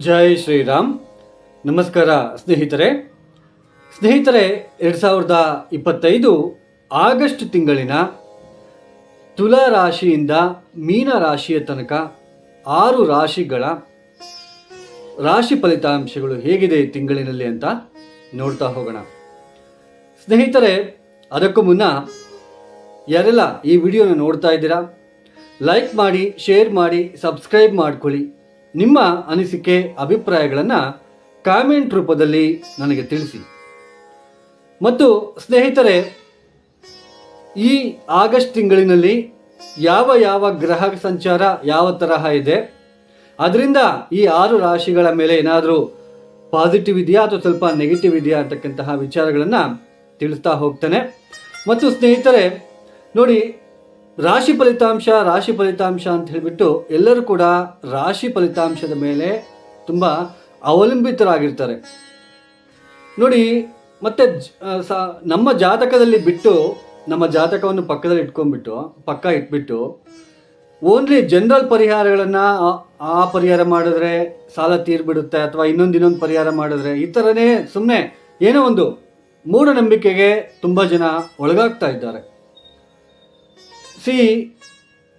ಜೈ ಶ್ರೀರಾಮ್. ನಮಸ್ಕಾರ ಸ್ನೇಹಿತರೆ. 2025 ಆಗಸ್ಟ್ ತಿಂಗಳಿನ ತುಲಾ ರಾಶಿಯಿಂದ ಮೀನ ರಾಶಿಯ ತನಕ 6 ರಾಶಿಗಳ ರಾಶಿ ಫಲಿತಾಂಶಗಳು ಹೇಗಿದೆ ಈ ತಿಂಗಳಿನಲ್ಲಿ ಅಂತ ನೋಡ್ತಾ ಹೋಗೋಣ. ಸ್ನೇಹಿತರೆ, ಅದಕ್ಕೂ ಮುನ್ನ ಯಾರೆಲ್ಲ ಈ ವಿಡಿಯೋನ ನೋಡ್ತಾ ಇದ್ದೀರಾ, ಲೈಕ್ ಮಾಡಿ, ಶೇರ್ ಮಾಡಿ, ಸಬ್ಸ್ಕ್ರೈಬ್ ಮಾಡ್ಕೊಳ್ಳಿ. ನಿಮ್ಮ ಅನಿಸಿಕೆ ಅಭಿಪ್ರಾಯಗಳನ್ನು ಕಾಮೆಂಟ್ ರೂಪದಲ್ಲಿ ನನಗೆ ತಿಳಿಸಿ. ಮತ್ತು ಸ್ನೇಹಿತರೆ, ಈ ಆಗಸ್ಟ್ ತಿಂಗಳಿನಲ್ಲಿ ಯಾವ ಯಾವ ಗ್ರಹ ಸಂಚಾರ ಯಾವ ತರಹ ಇದೆ, ಅದರಿಂದ ಈ 6 ರಾಶಿಗಳ ಮೇಲೆ ಏನಾದರೂ ಪಾಸಿಟಿವ್ ಇದೆಯಾ ಅಥವಾ ಸ್ವಲ್ಪ ನೆಗೆಟಿವ್ ಇದೆಯಾ ಅಂತಕ್ಕಂತಹ ವಿಚಾರಗಳನ್ನು ತಿಳಿಸ್ತಾ ಹೋಗ್ತಾನೆ. ಮತ್ತು ಸ್ನೇಹಿತರೆ ನೋಡಿ, ರಾಶಿ ಫಲಿತಾಂಶ ಅಂತ ಹೇಳಿಬಿಟ್ಟು ಎಲ್ಲರೂ ಕೂಡ ರಾಶಿ ಫಲಿತಾಂಶದ ಮೇಲೆ ತುಂಬ ಅವಲಂಬಿತರಾಗಿರ್ತಾರೆ ನೋಡಿ. ಮತ್ತು ನಮ್ಮ ಜಾತಕದಲ್ಲಿ ಬಿಟ್ಟು, ನಮ್ಮ ಜಾತಕವನ್ನು ಪಕ್ಕದಲ್ಲಿ ಇಟ್ಬಿಟ್ಟು ಓನ್ಲಿ ಜನರಲ್ ಪರಿಹಾರಗಳನ್ನು ಆ ಪರಿಹಾರ ಮಾಡಿದ್ರೆ ಸಾಲ ತೀರ್ಬಿಡುತ್ತೆ ಅಥವಾ ಇನ್ನೊಂದು ಪರಿಹಾರ ಮಾಡಿದ್ರೆ, ಈ ಥರನೇ ಸುಮ್ಮನೆ ಏನೋ ಒಂದು ಮೂಢನಂಬಿಕೆಗೆ ತುಂಬ ಜನ ಒಳಗಾಗ್ತಾ ಇದ್ದಾರೆ.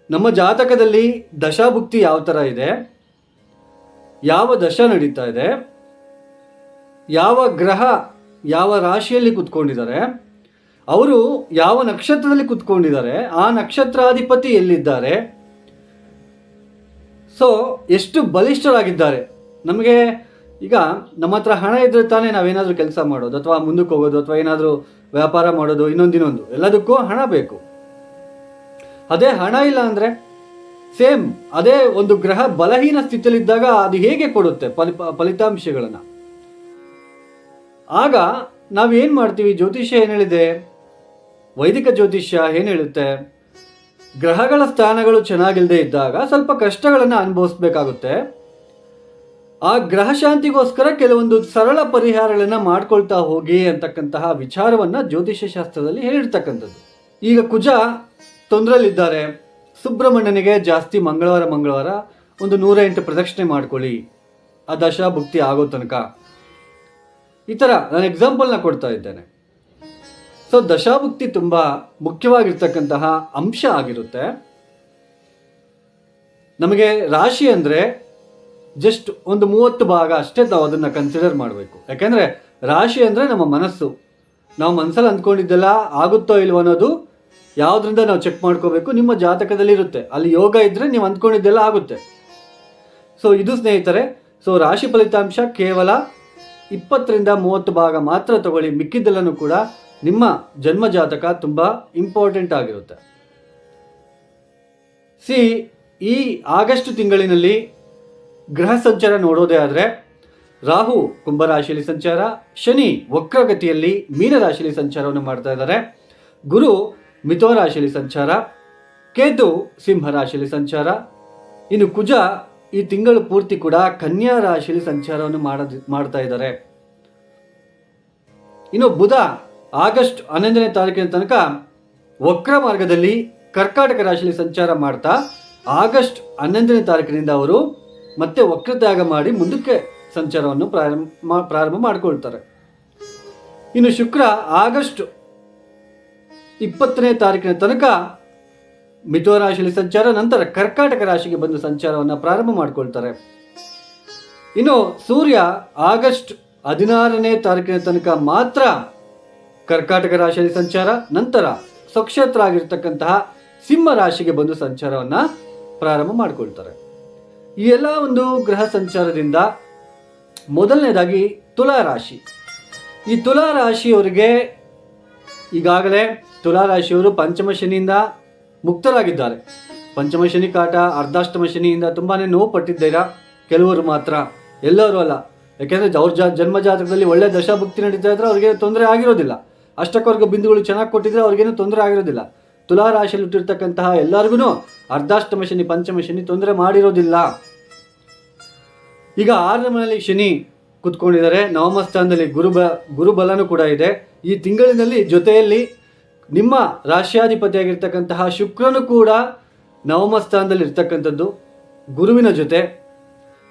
ನಮ್ಮ ಜಾತಕದಲ್ಲಿ ದಶಾಭುಕ್ತಿ ಯಾವ ಥರ ಇದೆ, ಯಾವ ದಶ ನಡೀತಾ ಇದೆ, ಯಾವ ಗ್ರಹ ಯಾವ ರಾಶಿಯಲ್ಲಿ ಕುತ್ಕೊಂಡಿದ್ದಾರೆ, ಅವರು ಯಾವ ನಕ್ಷತ್ರದಲ್ಲಿ ಕುತ್ಕೊಂಡಿದ್ದಾರೆ, ಆ ನಕ್ಷತ್ರಾಧಿಪತಿ ಎಲ್ಲಿದ್ದಾರೆ, ಸೊ ಎಷ್ಟು ಬಲಿಷ್ಠರಾಗಿದ್ದಾರೆ. ನಮಗೆ ಈಗ ನಮ್ಮ ಹತ್ರ ಹಣ ಇದ್ರೆ ತಾನೇ ನಾವೇನಾದರೂ ಕೆಲಸ ಮಾಡೋದು ಅಥವಾ ಮುಂದಕ್ಕೆ ಹೋಗೋದು ಅಥವಾ ಏನಾದರೂ ವ್ಯಾಪಾರ ಮಾಡೋದು, ಇನ್ನೊಂದು ಎಲ್ಲದಕ್ಕೂ ಹಣ ಬೇಕು. ಅದೇ ಹಣ ಇಲ್ಲ ಅಂದರೆ ಸೇಮ್ ಅದೇ ಒಂದು ಗ್ರಹ ಬಲಹೀನ ಸ್ಥಿತಿಯಲ್ಲಿದ್ದಾಗ ಅದು ಹೇಗೆ ಕೊಡುತ್ತೆ ಫಲಿತಾಂಶಗಳನ್ನು? ಆಗ ನಾವೇನು ಮಾಡ್ತೀವಿ? ಜ್ಯೋತಿಷ್ಯ ಏನು ಹೇಳಿದೆ, ವೈದಿಕ ಜ್ಯೋತಿಷ್ಯ ಏನು ಹೇಳುತ್ತೆ, ಗ್ರಹಗಳ ಸ್ಥಾನಗಳು ಚೆನ್ನಾಗಿಲ್ಲದೆ ಇದ್ದಾಗ ಸ್ವಲ್ಪ ಕಷ್ಟಗಳನ್ನು ಅನುಭವಿಸ್ಬೇಕಾಗುತ್ತೆ. ಆ ಗ್ರಹ ಶಾಂತಿಗೋಸ್ಕರ ಕೆಲವೊಂದು ಸರಳ ಪರಿಹಾರಗಳನ್ನು ಮಾಡ್ಕೊಳ್ತಾ ಹೋಗಿ ಅಂತಕ್ಕಂತಹ ವಿಚಾರವನ್ನು ಜ್ಯೋತಿಷ್ಯ ಶಾಸ್ತ್ರದಲ್ಲಿ ಹೇಳಿರ್ತಕ್ಕಂಥದ್ದು. ಈಗ ಕುಜ ತೊಂದರೆಯಲ್ಲಿದ್ದಾರೆ, ಸುಬ್ರಹ್ಮಣ್ಯನಿಗೆ ಜಾಸ್ತಿ ಮಂಗಳವಾರ ಒಂದು 108 ಪ್ರದಕ್ಷಿಣೆ ಮಾಡ್ಕೊಳ್ಳಿ ಆ ದಶಾಭುಕ್ತಿ ಆಗೋ ತನಕ. ಈ ಥರ ನಾನು ಎಕ್ಸಾಂಪಲ್ನ ಕೊಡ್ತಾ ಇದ್ದೇನೆ. ಸೊ ದಶಾಭುಕ್ತಿ ತುಂಬ ಮುಖ್ಯವಾಗಿರ್ತಕ್ಕಂತಹ ಅಂಶ ಆಗಿರುತ್ತೆ. ನಮಗೆ ರಾಶಿ ಅಂದರೆ ಜಸ್ಟ್ ಒಂದು 30 ಭಾಗ ಅಷ್ಟೇ ನಾವು ಅದನ್ನು ಕನ್ಸಿಡರ್ ಮಾಡಬೇಕು. ಯಾಕೆಂದರೆ ರಾಶಿ ಅಂದರೆ ನಮ್ಮ ಮನಸ್ಸು. ನಾವು ಮನಸ್ಸಲ್ಲಿ ಅಂದ್ಕೊಂಡಿದ್ದೆಲ್ಲ ಆಗುತ್ತೋ ಇಲ್ವೋ ಅನ್ನೋದು ಯಾವುದರಿಂದ ನಾವು ಚೆಕ್ ಮಾಡ್ಕೋಬೇಕು. ನಿಮ್ಮ ಜಾತಕದಲ್ಲಿ ಇರುತ್ತೆ, ಅಲ್ಲಿ ಯೋಗ ಇದ್ದರೆ ನೀವು ಅಂದ್ಕೊಂಡಿದ್ದೆಲ್ಲ ಆಗುತ್ತೆ. ಸೊ ಇದು ಸ್ನೇಹಿತರೆ, ಸೊ ರಾಶಿ ಫಲಿತಾಂಶ ಕೇವಲ 20ರಿಂದ 30 ಭಾಗ ಮಾತ್ರ ತಗೊಳ್ಳಿ. ಮಿಕ್ಕಿದ್ದೆಲ್ಲನೂ ಕೂಡ ನಿಮ್ಮ ಜನ್ಮ ಜಾತಕ ತುಂಬ ಇಂಪಾರ್ಟೆಂಟ್ ಆಗಿರುತ್ತೆ. ಈ ಆಗಸ್ಟ್ ತಿಂಗಳಿನಲ್ಲಿ ಗ್ರಹ ಸಂಚಾರ ನೋಡೋದೇ ಆದರೆ, ರಾಹು ಕುಂಭರಾಶಿಯಲ್ಲಿ ಸಂಚಾರ, ಶನಿ ವಕ್ರಗತಿಯಲ್ಲಿ ಮೀನರಾಶಿಯಲ್ಲಿ ಸಂಚಾರವನ್ನು ಮಾಡ್ತಾ ಇದ್ದಾರೆ, ಗುರು ಮಿಥುನ ರಾಶಿಯಲ್ಲಿ ಸಂಚಾರ, ಕೇತು ಸಿಂಹರಾಶಿಯಲ್ಲಿ ಸಂಚಾರ, ಇನ್ನು ಕುಜ ಈ ತಿಂಗಳು ಪೂರ್ತಿ ಕೂಡ ಕನ್ಯಾ ರಾಶಿಯಲ್ಲಿ ಸಂಚಾರವನ್ನು ಮಾಡ್ತಾ ಇದ್ದಾರೆ. ಇನ್ನು ಬುಧ ಆಗಸ್ಟ್ 11ನೇ ತಾರೀಕಿನ ತನಕ ವಕ್ರ ಮಾರ್ಗದಲ್ಲಿ ಕರ್ಕಾಟಕ ರಾಶಿಯಲ್ಲಿ ಸಂಚಾರ ಮಾಡ್ತಾ ಆಗಸ್ಟ್ 11ನೇ ತಾರೀಕಿನಿಂದ ಅವರು ಮತ್ತೆ ವಕ್ರತ್ಯಾಗ ಮಾಡಿ ಮುಂದಕ್ಕೆ ಸಂಚಾರವನ್ನು ಪ್ರಾರಂಭ ಮಾಡಿಕೊಳ್ತಾರೆ. ಇನ್ನು ಶುಕ್ರ ಆಗಸ್ಟ್ 20ನೇ ತಾರೀಕಿನ ತನಕ ಮಿಥುನ ರಾಶಿಯಲ್ಲಿ ಸಂಚಾರ, ನಂತರ ಕರ್ಕಾಟಕ ರಾಶಿಗೆ ಬಂದು ಸಂಚಾರವನ್ನು ಪ್ರಾರಂಭ ಮಾಡಿಕೊಳ್ತಾರೆ. ಇನ್ನು ಸೂರ್ಯ ಆಗಸ್ಟ್ 16ನೇ ತಾರೀಕಿನ ತನಕ ಮಾತ್ರ ಕರ್ಕಾಟಕ ರಾಶಿಯಲ್ಲಿ ಸಂಚಾರ, ನಂತರ ಸ್ವಕ್ಷೇತ್ರ ಆಗಿರ್ತಕ್ಕಂತಹ ಸಿಂಹ ರಾಶಿಗೆ ಬಂದು ಸಂಚಾರವನ್ನು ಪ್ರಾರಂಭ ಮಾಡಿಕೊಳ್ತಾರೆ. ಈ ಎಲ್ಲ ಒಂದು ಗ್ರಹ ಸಂಚಾರದಿಂದ ಮೊದಲನೇದಾಗಿ ತುಲಾ ರಾಶಿ. ಈ ತುಲಾ ರಾಶಿಯವರಿಗೆ ಈಗಾಗಲೇ ತುಲಾ ರಾಶಿಯವರು ಪಂಚಮ ಶನಿಯಿಂದ ಮುಕ್ತರಾಗಿದ್ದಾರೆ. ಪಂಚಮ ಶನಿ ಕಾಟ, ಅರ್ಧಾಷ್ಟಮ ಶನಿಯಿಂದ ತುಂಬಾ ನೋವು ಪಟ್ಟಿದ್ದೀರಾ. ಕೆಲವರು ಮಾತ್ರ, ಎಲ್ಲರೂ ಅಲ್ಲ. ಯಾಕೆಂದರೆ ಅವ್ರ ಜನ್ಮ ಜಾತಕದಲ್ಲಿ ಒಳ್ಳೆ ದಶಾಭುಕ್ತಿ ನಡೀತಾ ಇದ್ರೆ ಅವ್ರಿಗೇನು ತೊಂದರೆ ಆಗಿರೋದಿಲ್ಲ. ಅಷ್ಟಕ್ಕವರ್ಗ ಬಿಂದುಗಳು ಚೆನ್ನಾಗಿ ಕೊಟ್ಟಿದ್ರೆ ಅವ್ರಿಗೇನು ತೊಂದರೆ ಆಗಿರೋದಿಲ್ಲ. ತುಲಾ ರಾಶಿಯಲ್ಲಿ ಹುಟ್ಟಿರ್ತಕ್ಕಂತಹ ಎಲ್ಲರಿಗೂ ಅರ್ಧಾಷ್ಟಮ ಶನಿ ಪಂಚಮ ಶನಿ ತೊಂದರೆ ಮಾಡಿರೋದಿಲ್ಲ. ಈಗ 6ನೇ ಮನೆಯಲ್ಲಿ ಶನಿ ಕುತ್ಕೊಂಡಿದ್ದಾರೆ, ನವಮ ಸ್ಥಾನದಲ್ಲಿ ಗುರುಬಲನೂ ಕೂಡ ಇದೆ. ಈ ತಿಂಗಳಿನಲ್ಲಿ ಜೊತೆಯಲ್ಲಿ ನಿಮ್ಮ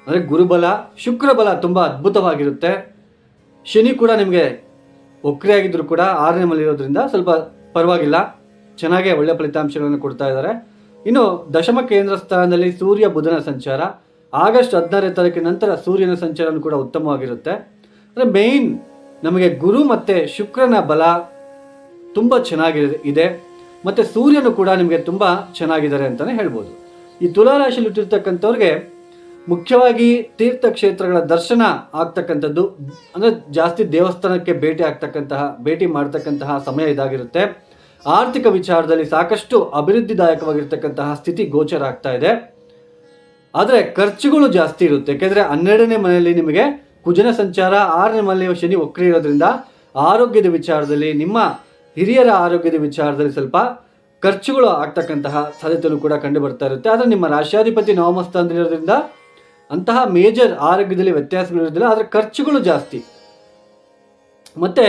ಅಂದರೆ ಗುರುಬಲ, ಶುಕ್ರ ಬಲ ತುಂಬ ಅದ್ಭುತವಾಗಿರುತ್ತೆ. ಶನಿ ಕೂಡ ನಿಮಗೆ ವಕ್ರಿಯಾಗಿದ್ದರೂ ಕೂಡ 6ನೇ ಮನೆಯಲ್ಲಿರೋದ್ರಿಂದ ಸ್ವಲ್ಪ ಪರವಾಗಿಲ್ಲ, ಚೆನ್ನಾಗೇ ಒಳ್ಳೆ ಫಲಿತಾಂಶಗಳನ್ನು ಕೊಡ್ತಾ ಇದ್ದಾರೆ. ಇನ್ನು ದಶಮ ಕೇಂದ್ರ ಸ್ಥಾನದಲ್ಲಿ ಸೂರ್ಯ ಬುಧನ ಸಂಚಾರ, ಆಗಸ್ಟ್ 16ನೇ ತಾರೀಕಿನ ನಂತರ ಸೂರ್ಯನ ಸಂಚಾರನೂ ಕೂಡ ಉತ್ತಮವಾಗಿರುತ್ತೆ. ಅಂದರೆ ಮೇಯ್ನ್ ನಮಗೆ ಗುರು ಮತ್ತು ಶುಕ್ರನ ಬಲ ತುಂಬ ಚೆನ್ನಾಗಿದೆ ಮತ್ತು ಸೂರ್ಯನು ಕೂಡ ನಿಮಗೆ ತುಂಬ ಚೆನ್ನಾಗಿದ್ದಾರೆ ಅಂತಲೇ ಹೇಳ್ಬೋದು. ಈ ತುಲಾರಾಶಿಯಲ್ಲಿ ಹುಟ್ಟಿರ್ತಕ್ಕಂಥವ್ರಿಗೆ ಮುಖ್ಯವಾಗಿ ತೀರ್ಥಕ್ಷೇತ್ರಗಳ ದರ್ಶನ ಆಗ್ತಕ್ಕಂಥದ್ದು, ಅಂದರೆ ಜಾಸ್ತಿ ದೇವಸ್ಥಾನಕ್ಕೆ ಭೇಟಿ ಮಾಡ್ತಕ್ಕಂತಹ ಸಮಯ ಇದಾಗಿರುತ್ತೆ. ಆರ್ಥಿಕ ವಿಚಾರದಲ್ಲಿ ಸಾಕಷ್ಟು ಅಭಿವೃದ್ಧಿದಾಯಕವಾಗಿರ್ತಕ್ಕಂತಹ ಸ್ಥಿತಿ ಗೋಚರ ಆಗ್ತಾ ಇದೆ. ಆದರೆ ಖರ್ಚುಗಳು ಜಾಸ್ತಿ ಇರುತ್ತೆ, ಯಾಕೆಂದರೆ 12ನೇ ಮನೆಯಲ್ಲಿ ನಿಮಗೆ ಕುಜನ ಸಂಚಾರ, 6ನೇ ಮನೆಯಲ್ಲಿ ಶನಿ ವಕ್ರಿ ಇರೋದ್ರಿಂದ ಆರೋಗ್ಯದ ವಿಚಾರದಲ್ಲಿ, ನಿಮ್ಮ ಹಿರಿಯರ ಆರೋಗ್ಯದ ವಿಚಾರದಲ್ಲಿ ಸ್ವಲ್ಪ ಖರ್ಚುಗಳು ಆಗ್ತಕ್ಕಂತಹ ಸಾಧ್ಯತೆಯೂ ಕೂಡ ಕಂಡು ಬರ್ತಾ ಇರುತ್ತೆ. ಆದರೆ ನಿಮ್ಮ ರಾಶ್ಯಾಧಿಪತಿ ನವಮ ಸ್ಥಾನದಲ್ಲಿರೋದ್ರಿಂದ ಅಂತಹ ಮೇಜರ್ ಆರೋಗ್ಯದಲ್ಲಿ ವ್ಯತ್ಯಾಸಗಳಿರೋದಿಲ್ಲ, ಆದರೆ ಖರ್ಚುಗಳು ಜಾಸ್ತಿ. ಮತ್ತು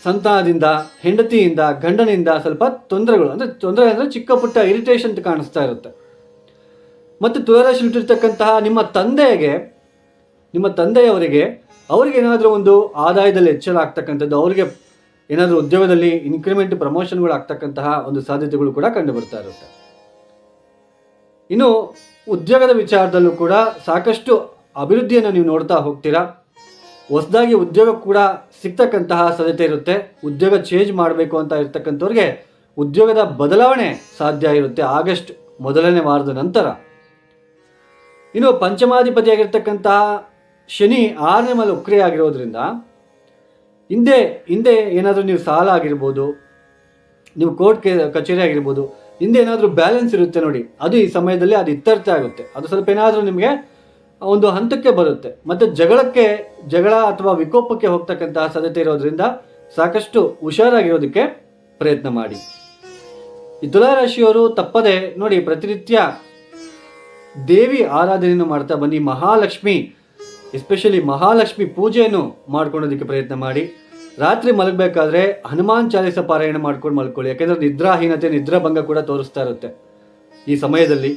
ಸಂತಾನದಿಂದ, ಹೆಂಡತಿಯಿಂದ, ಗಂಡನಿಂದ ಸ್ವಲ್ಪ ತೊಂದರೆಗಳು, ತೊಂದರೆ ಅಂದರೆ ಚಿಕ್ಕ ಪುಟ್ಟ ಇರಿಟೇಷನ್ ಕಾಣಿಸ್ತಾ ಇರುತ್ತೆ. ಮತ್ತು ತುಲಾರಾಶಿ ಇಟ್ಟಿರ್ತಕ್ಕಂತಹ ನಿಮ್ಮ ತಂದೆಯವರಿಗೆ ಅವರಿಗೆ ಏನಾದರೂ ಒಂದು ಆದಾಯದಲ್ಲಿ ಹೆಚ್ಚಳ ಆಗ್ತಕ್ಕಂಥದ್ದು, ಅವರಿಗೆ ಏನಾದರೂ ಉದ್ಯೋಗದಲ್ಲಿ ಇನ್ಕ್ರಿಮೆಂಟ್ ಪ್ರಮೋಷನ್ಗಳು ಆಗ್ತಕ್ಕಂತಹ ಒಂದು ಸಾಧ್ಯತೆಗಳು ಕೂಡ ಕಂಡು ಬರ್ತಾ ಇರುತ್ತೆ. ಇನ್ನು ಉದ್ಯೋಗದ ವಿಚಾರದಲ್ಲೂ ಕೂಡ ಸಾಕಷ್ಟು ಅಭಿವೃದ್ಧಿಯನ್ನು ನೀವು ನೋಡ್ತಾ ಹೋಗ್ತೀರಾ. ಹೊಸದಾಗಿ ಉದ್ಯೋಗ ಕೂಡ ಸಿಗ್ತಕ್ಕಂತಹ ಸಾಧ್ಯತೆ ಇರುತ್ತೆ. ಉದ್ಯೋಗ ಚೇಂಜ್ ಮಾಡಬೇಕು ಅಂತ ಇರ್ತಕ್ಕಂಥವ್ರಿಗೆ ಉದ್ಯೋಗದ ಬದಲಾವಣೆ ಸಾಧ್ಯ ಇರುತ್ತೆ ಆಗಸ್ಟ್ 1ನೇ ವಾರದ ನಂತರ. ಇನ್ನು ಪಂಚಮಾಧಿಪತಿಯಾಗಿರ್ತಕ್ಕಂತಹ ಶನಿ 6ನೇ ಮನೆ ವಕ್ರಿ ಆಗಿರೋದ್ರಿಂದ ಹಿಂದೆ ಏನಾದರೂ ನೀವು ಸಾಲ ಆಗಿರ್ಬೋದು, ನೀವು ಕೋರ್ಟ್ ಕಚೇರಿ ಆಗಿರ್ಬೋದು, ಹಿಂದೆ ಏನಾದರೂ ಬ್ಯಾಲೆನ್ಸ್ ಇರುತ್ತೆ ನೋಡಿ, ಅದು ಈ ಸಮಯದಲ್ಲಿ ಅದು ಇತ್ಯರ್ಥ ಆಗುತ್ತೆ. ಅದು ಸ್ವಲ್ಪ ಏನಾದರೂ ನಿಮಗೆ ಒಂದು ಹಂತಕ್ಕೆ ಬರುತ್ತೆ. ಮತ್ತು ಜಗಳ ಅಥವಾ ವಿಕೋಪಕ್ಕೆ ಹೋಗ್ತಕ್ಕಂತಹ ಸಾಧ್ಯತೆ ಇರೋದ್ರಿಂದ ಸಾಕಷ್ಟು ಹುಷಾರಾಗಿರೋದಕ್ಕೆ ಪ್ರಯತ್ನ ಮಾಡಿ. ಈ ತುಲಾರಾಶಿಯವರು ತಪ್ಪದೆ ನೋಡಿ, ಪ್ರತಿನಿತ್ಯ ದೇವಿ ಆರಾಧನೆಯನ್ನು ಮಾಡ್ತಾ ಬನ್ನಿ. ಎಸ್ಪೆಷಲಿ ಮಹಾಲಕ್ಷ್ಮಿ ಪೂಜೆಯನ್ನು ಮಾಡ್ಕೊಳ್ಳೋದಕ್ಕೆ ಪ್ರಯತ್ನ ಮಾಡಿ. ರಾತ್ರಿ ಮಲಗಬೇಕಾದ್ರೆ ಹನುಮಾನ್ ಚಾಲಿಸ ಪಾರಾಯಣ ಮಾಡ್ಕೊಂಡು ಮಲ್ಕೊಳ್ಳಿ, ಯಾಕೆಂದರೆ ನಿದ್ರಾಹೀನತೆ, ನಿದ್ರಾಭಂಗ ಕೂಡ ತೋರಿಸ್ತಾ ಇರುತ್ತೆ ಈ ಸಮಯದಲ್ಲಿ.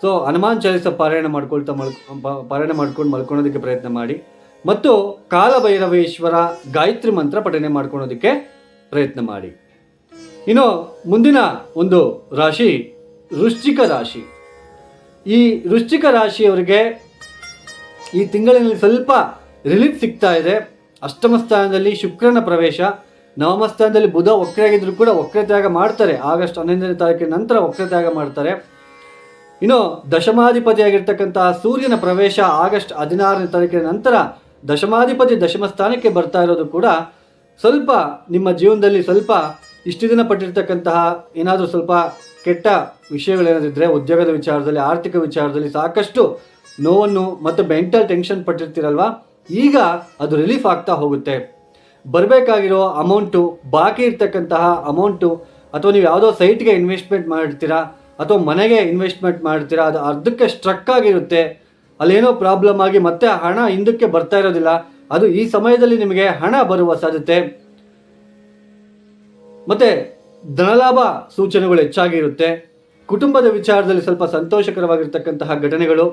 ಸೊ ಹನುಮಾನ್ ಚಾಲಿಸ ಪಾರಾಯಣ ಮಾಡ್ಕೊಂಡು ಮಲ್ಕೊಳ್ಳೋದಕ್ಕೆ ಪ್ರಯತ್ನ ಮಾಡಿ. ಮತ್ತು ಕಾಲಭೈರವೇಶ್ವರ ಗಾಯತ್ರಿ ಮಂತ್ರ ಪಠನೆ ಮಾಡ್ಕೊಳ್ಳೋದಕ್ಕೆ ಪ್ರಯತ್ನ ಮಾಡಿ. ಇನ್ನು ಮುಂದಿನ ಒಂದು ರಾಶಿ ವೃಶ್ಚಿಕ ರಾಶಿ. ಈ ವೃಶ್ಚಿಕ ರಾಶಿಯವರಿಗೆ ಈ ತಿಂಗಳಿನಲ್ಲಿ ಸ್ವಲ್ಪ ರಿಲೀಫ್ ಸಿಗ್ತಾ ಇದೆ. ಅಷ್ಟಮ ಸ್ಥಾನದಲ್ಲಿ ಶುಕ್ರನ ಪ್ರವೇಶ, ನವಮ ಸ್ಥಾನದಲ್ಲಿ ಬುಧ ವಕ್ರಿಯಾಗಿದ್ದರೂ ಕೂಡ ವಕ್ರತ್ಯಾಗ ಮಾಡ್ತಾರೆ. ಆಗಸ್ಟ್ 11ನೇ ತಾರೀಕಿನ ನಂತರ ವಕ್ರತ್ಯಾಗ ಮಾಡ್ತಾರೆ. ಇನ್ನು ದಶಮಾಧಿಪತಿಯಾಗಿರ್ತಕ್ಕಂತಹ ಸೂರ್ಯನ ಪ್ರವೇಶ ಆಗಸ್ಟ್ 16ನೇ ತಾರೀಕಿನ ನಂತರ ದಶಮಾಧಿಪತಿ ದಶಮ ಸ್ಥಾನಕ್ಕೆ ಬರ್ತಾ ಇರೋದು ಕೂಡ ಸ್ವಲ್ಪ ನಿಮ್ಮ ಜೀವನದಲ್ಲಿ ಸ್ವಲ್ಪ ಇಷ್ಟು ದಿನ ಪಟ್ಟಿರ್ತಕ್ಕಂತಹ ಏನಾದರೂ ಸ್ವಲ್ಪ ಕೆಟ್ಟ ವಿಷಯಗಳೇನಾದಿದ್ದರೆ, ಉದ್ಯೋಗದ ವಿಚಾರದಲ್ಲಿ, ಆರ್ಥಿಕ ವಿಚಾರದಲ್ಲಿ ಸಾಕಷ್ಟು ನೋವನ್ನು ಮತ್ತು ಮೆಂಟಲ್ ಟೆನ್ಷನ್ ಪಟ್ಟಿರ್ತೀರಲ್ವ, ಈಗ ಅದು ರಿಲೀಫ್ ಆಗ್ತಾ ಹೋಗುತ್ತೆ. ಬರಬೇಕಾಗಿರೋ ಅಮೌಂಟು, ಬಾಕಿ ಇರ್ತಕ್ಕಂತಹ ಅಮೌಂಟು, ಅಥವಾ ನೀವು ಯಾವುದೋ ಸೈಟ್ಗೆ ಇನ್ವೆಸ್ಟ್ಮೆಂಟ್ ಮಾಡಿರ್ತೀರಾ ಅಥವಾ ಮನೆಗೆ ಇನ್ವೆಸ್ಟ್ಮೆಂಟ್ ಮಾಡ್ತೀರಾ, ಅದು ಅರ್ಧಕ್ಕೆ ಸ್ಟ್ರಕ್ ಆಗಿರುತ್ತೆ, ಅಲ್ಲೇನೋ ಪ್ರಾಬ್ಲಮ್ ಆಗಿ ಮತ್ತೆ ಹಣ ಹಿಂದಕ್ಕೆ ಬರ್ತಾ ಇರೋದಿಲ್ಲ. ಅದು ಈ ಸಮಯದಲ್ಲಿ ನಿಮಗೆ ಹಣ ಬರುವ ಸಾಧ್ಯತೆ ಮತ್ತು ಧನಲಾಭ ಸೂಚನೆಗಳು ಹೆಚ್ಚಾಗಿರುತ್ತೆ. ಕುಟುಂಬದ ವಿಚಾರದಲ್ಲಿ ಸ್ವಲ್ಪ ಸಂತೋಷಕರವಾಗಿರ್ತಕ್ಕಂತಹ ಘಟನೆಗಳು.